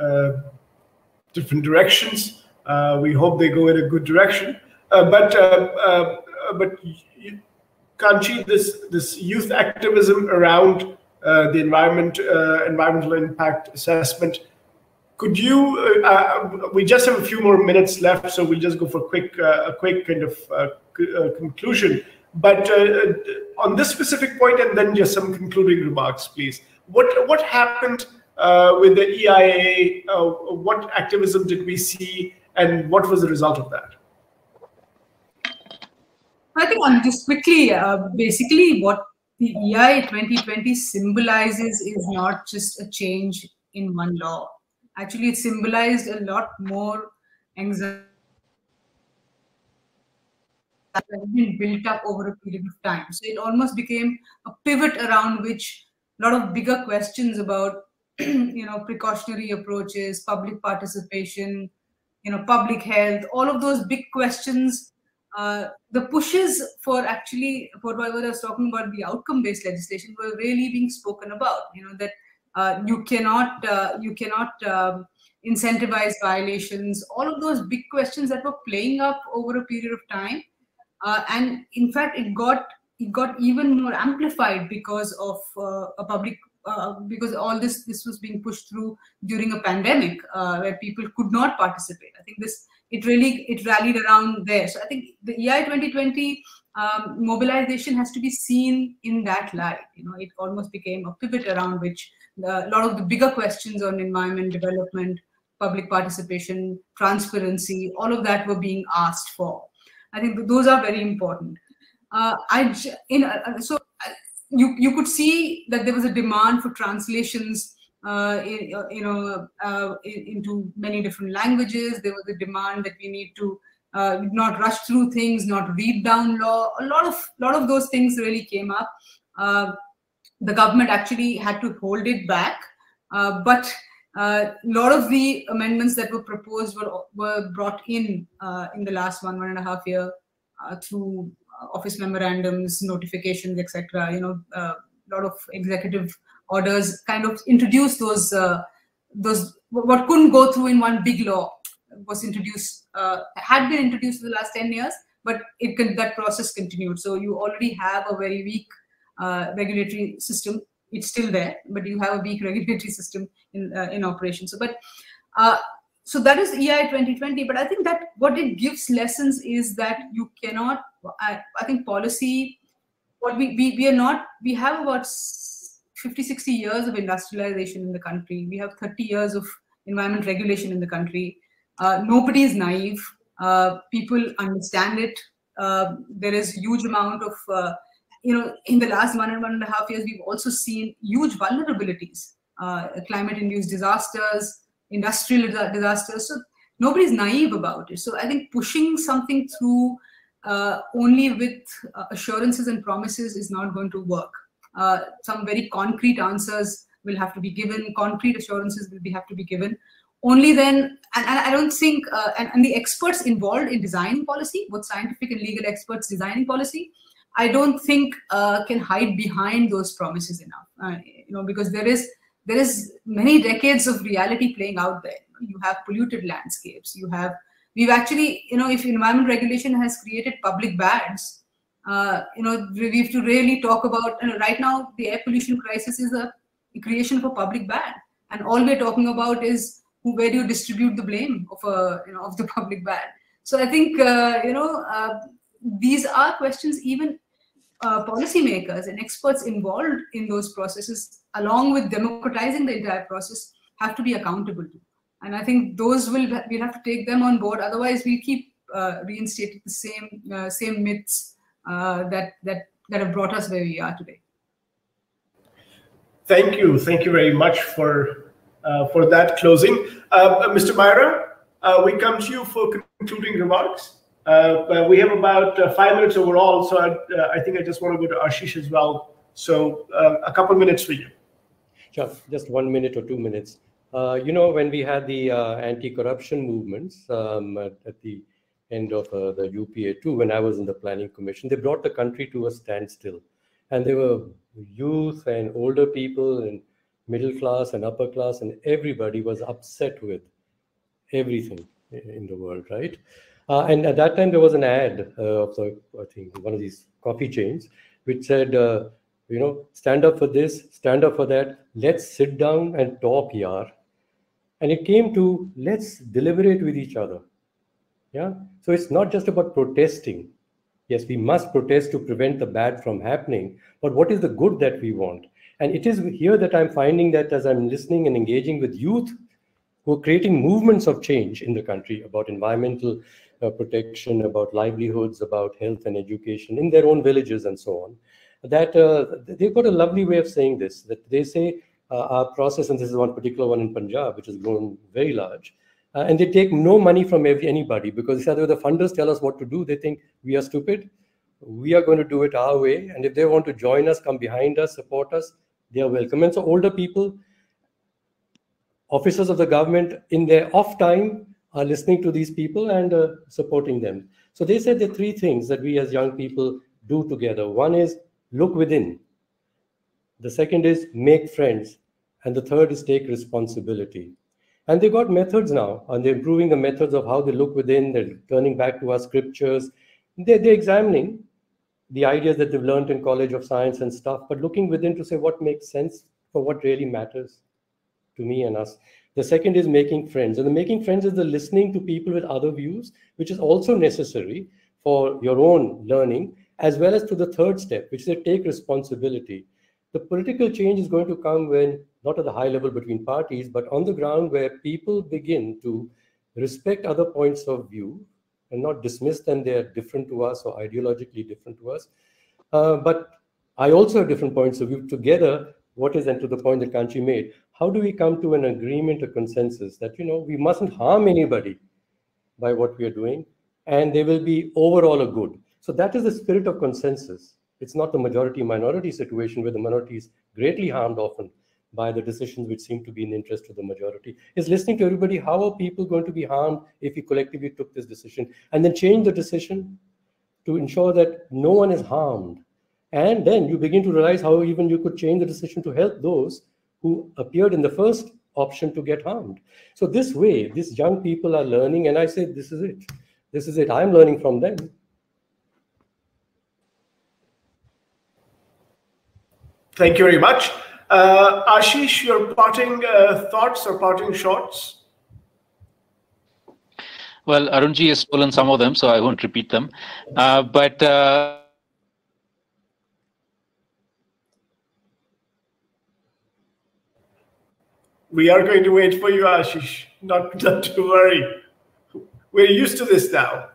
A: different directions. We hope they go in a good direction. But Kanchi, this youth activism around the environmental impact assessment. Could you? We just have a few more minutes left, so we'll just go for a quick kind of conclusion. But on this specific point, and then just some concluding remarks, please. What happened with the EIA? What activism did we see, and what was the result of that?
C: I think on just quickly, basically what the EIA 2020 symbolizes is not just a change in one law. Actually, it symbolized a lot more anxiety that has been built up over a period of time. So it almost became a pivot around which a lot of bigger questions about precautionary approaches, public participation, public health, all of those big questions. The pushes for what I was talking about, the outcome-based legislation, were really being spoken about. That you cannot incentivize violations. All of those big questions that were playing up over a period of time, and in fact, it got even more amplified because of because all this was being pushed through during a pandemic where people could not participate. I think it rallied around there. So I think the EIA 2020 mobilization has to be seen in that light. It almost became a pivot around which a lot of the bigger questions on environment, development, public participation, transparency, all of that were being asked for. I think those are very important. You could see that there was a demand for translations into many different languages. There was a demand that we need to not rush through things, not read down law. A lot of those things really came up. The government actually had to hold it back, but a lot of the amendments that were proposed were brought in the last 1.5 years through office memorandums, notifications, etc. A lot of executive orders kind of introduced those what couldn't go through in one big law was introduced, had been introduced in the last 10 years, but that process continued. So you already have a very weak regulatory system. It's still there, but you have a weak regulatory system in operation. So that is EIA 2020. But I think that what it gives lessons is that you cannot. I think policy. What we have about 50-60 years of industrialization in the country. We have 30 years of environment regulation in the country. Nobody is naive. People understand it. There is huge amount of in the last 1.5 years, we've also seen huge vulnerabilities, climate-induced disasters, industrial disasters. So nobody's naive about it. So I think pushing something through only with assurances and promises is not going to work. Some very concrete answers will have to be given. Concrete assurances will have to be given. Only then, and I don't think, and the experts involved in designing policy, both scientific and legal experts designing policy, I don't think can hide behind those promises enough. Because there is many decades of reality playing out there. You have polluted landscapes. We've actually, if environment regulation has created public bads, we have to really talk about. Right now, the air pollution crisis is a creation of a public bad, and all we're talking about is where do you distribute the blame of the public bad. So I think these are questions even policymakers and experts involved in those processes, along with democratizing the entire process, have to be accountable to. And I think those we'll have to take them on board. Otherwise, we keep reinstating the same myths that have brought us where we are today.
A: Thank you very much for that closing, Mr. Maira. We come to you for concluding remarks. We have about 5 minutes overall, so I think I just want to go to Ashish as well. So a couple minutes for you.
B: Sure, just 1 minute or 2 minutes. When we had the anti-corruption movements at the end of the UPA 2, when I was in the Planning Commission, they brought the country to a standstill. And there were youth and older people and middle class and upper class, and everybody was upset with everything in the world, right? And at that time, there was an ad of I think one of these coffee chains, which said, stand up for this, stand up for that. Let's sit down and talk, yaar. And it came to, let's deliberate with each other. Yeah. So it's not just about protesting. Yes, we must protest to prevent the bad from happening. But what is the good that we want? And it is here that I'm finding that as I'm listening and engaging with youth who are creating movements of change in the country about environmental protection, about livelihoods, about health and education in their own villages and so on, that they've got a lovely way of saying this, that they say our process, and this is one particular one in Punjab, which has grown very large, and they take no money from anybody, because either the funders tell us what to do, they think we are stupid, we are going to do it our way, and if they want to join us, come behind us, support us, they are welcome. And so older people, officers of the government, in their off time, are listening to these people and supporting them. So they said the three things that we as young people do together. One is look within. The second is make friends. And the third is take responsibility. And they got methods now, and they're improving the methods of how they look within. They're turning back to our scriptures. They're examining the ideas that they've learned in College of Science and stuff, but looking within to say what makes sense for what really matters to me and us. The second is making friends. And the making friends is the listening to people with other views, which is also necessary for your own learning, as well as to the third step, which is to take responsibility. The political change is going to come when, not at the high level between parties, but on the ground where people begin to respect other points of view and not dismiss them, they are different to us or ideologically different to us. But I also have different points of view. Together, what is, and to the point that Kanchi made, how do we come to an agreement, a consensus that, we mustn't harm anybody by what we are doing, and there will be overall a good. So that is the spirit of consensus. It's not the majority-minority situation where the minority is greatly harmed often by the decisions which seem to be in the interest of the majority. It's listening to everybody. How are people going to be harmed if we collectively took this decision? And then change the decision to ensure that no one is harmed. And then you begin to realize how even you could change the decision to help those who appeared in the first option to get harmed. So this way, these young people are learning, and I say, this is it. This is it. I'm learning from them.
A: Thank you very much. Ashish, your parting thoughts or parting shots?
D: Well, Arunji has stolen some of them, so I won't repeat them.
A: We are going to wait for you, Ashish. Not to worry. We're used to this now.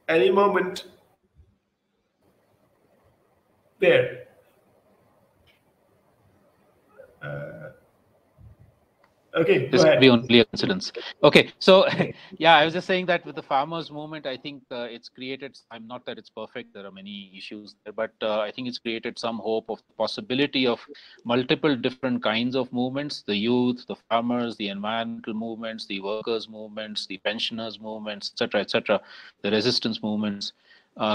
A: Any moment. There. Okay,
D: this could be only a coincidence. Okay, so yeah, I was just saying that with the farmers movement, I think it's created, I'm not that it's perfect, there are many issues there, but I think it's created some hope of the possibility of multiple different kinds of movements, the youth, the farmers, the environmental movements, the workers movements, the pensioners movements, etc., the resistance movements,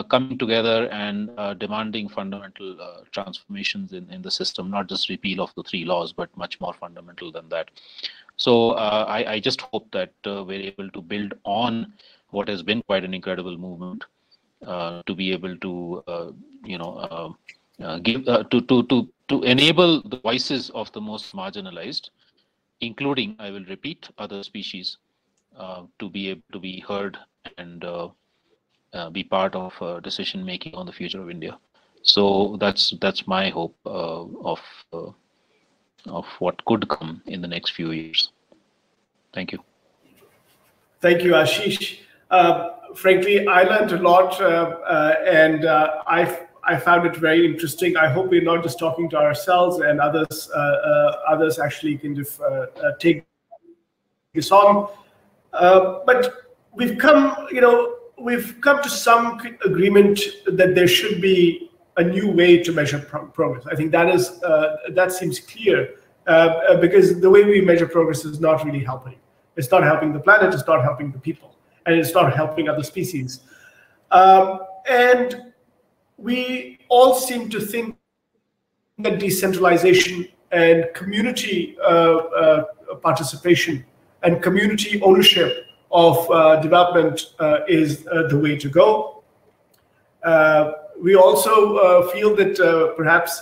D: coming together and demanding fundamental transformations in the system, not just repeal of the 3 laws, but much more fundamental than that. So I just hope that we're able to build on what has been quite an incredible movement to be able to, give to enable the voices of the most marginalized, including, I will repeat, other species, to be able to be heard and be part of decision making on the future of India. So that's my hope of what could come in the next few years. Thank you.
A: Thank you, Ashish. Frankly, I learned a lot, and I found it very interesting. I hope we're not just talking to ourselves, and others actually kind of take this on. But we've come to some agreement that there should be a new way to measure progress. I think that seems clear, because the way we measure progress is not really helping. It's not helping the planet, it's not helping the people, and it's not helping other species. And we all seem to think that decentralization and community participation and community ownership of development is the way to go. We also feel that perhaps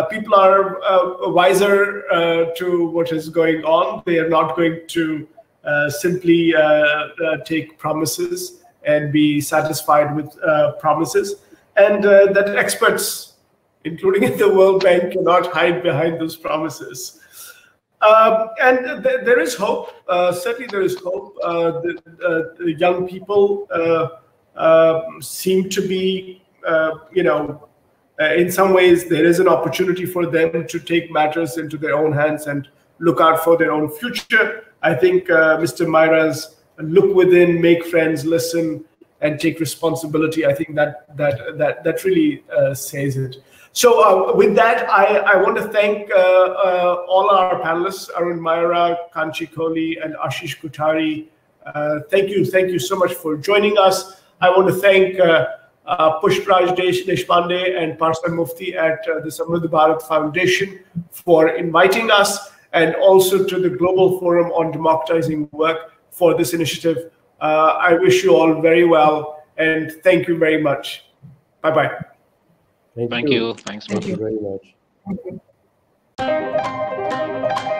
A: people are wiser to what is going on. They are not going to simply take promises and be satisfied with promises, and that experts, including in the World Bank, cannot hide behind those promises. And there is hope. Certainly, there is hope. The young people seem to be, in some ways, there is an opportunity for them to take matters into their own hands and look out for their own future. I think Mr. Maira's look within, make friends, listen, and take responsibility. I think that really says it. So with that, I want to thank all our panelists, Arun, Maira, Kanchi, Kohli, and Ashish Kothari. Thank you so much for joining us. I want to thank Pushpraj Deshpande and Parsa Mufti at the Samruddha Bharat Foundation for inviting us, and also to the Global Forum on Democratizing Work for this initiative. I wish you all very well, and thank you very much. Bye-bye.
B: Thank you.
D: Thanks.
B: Thank you very much.
C: Thank you.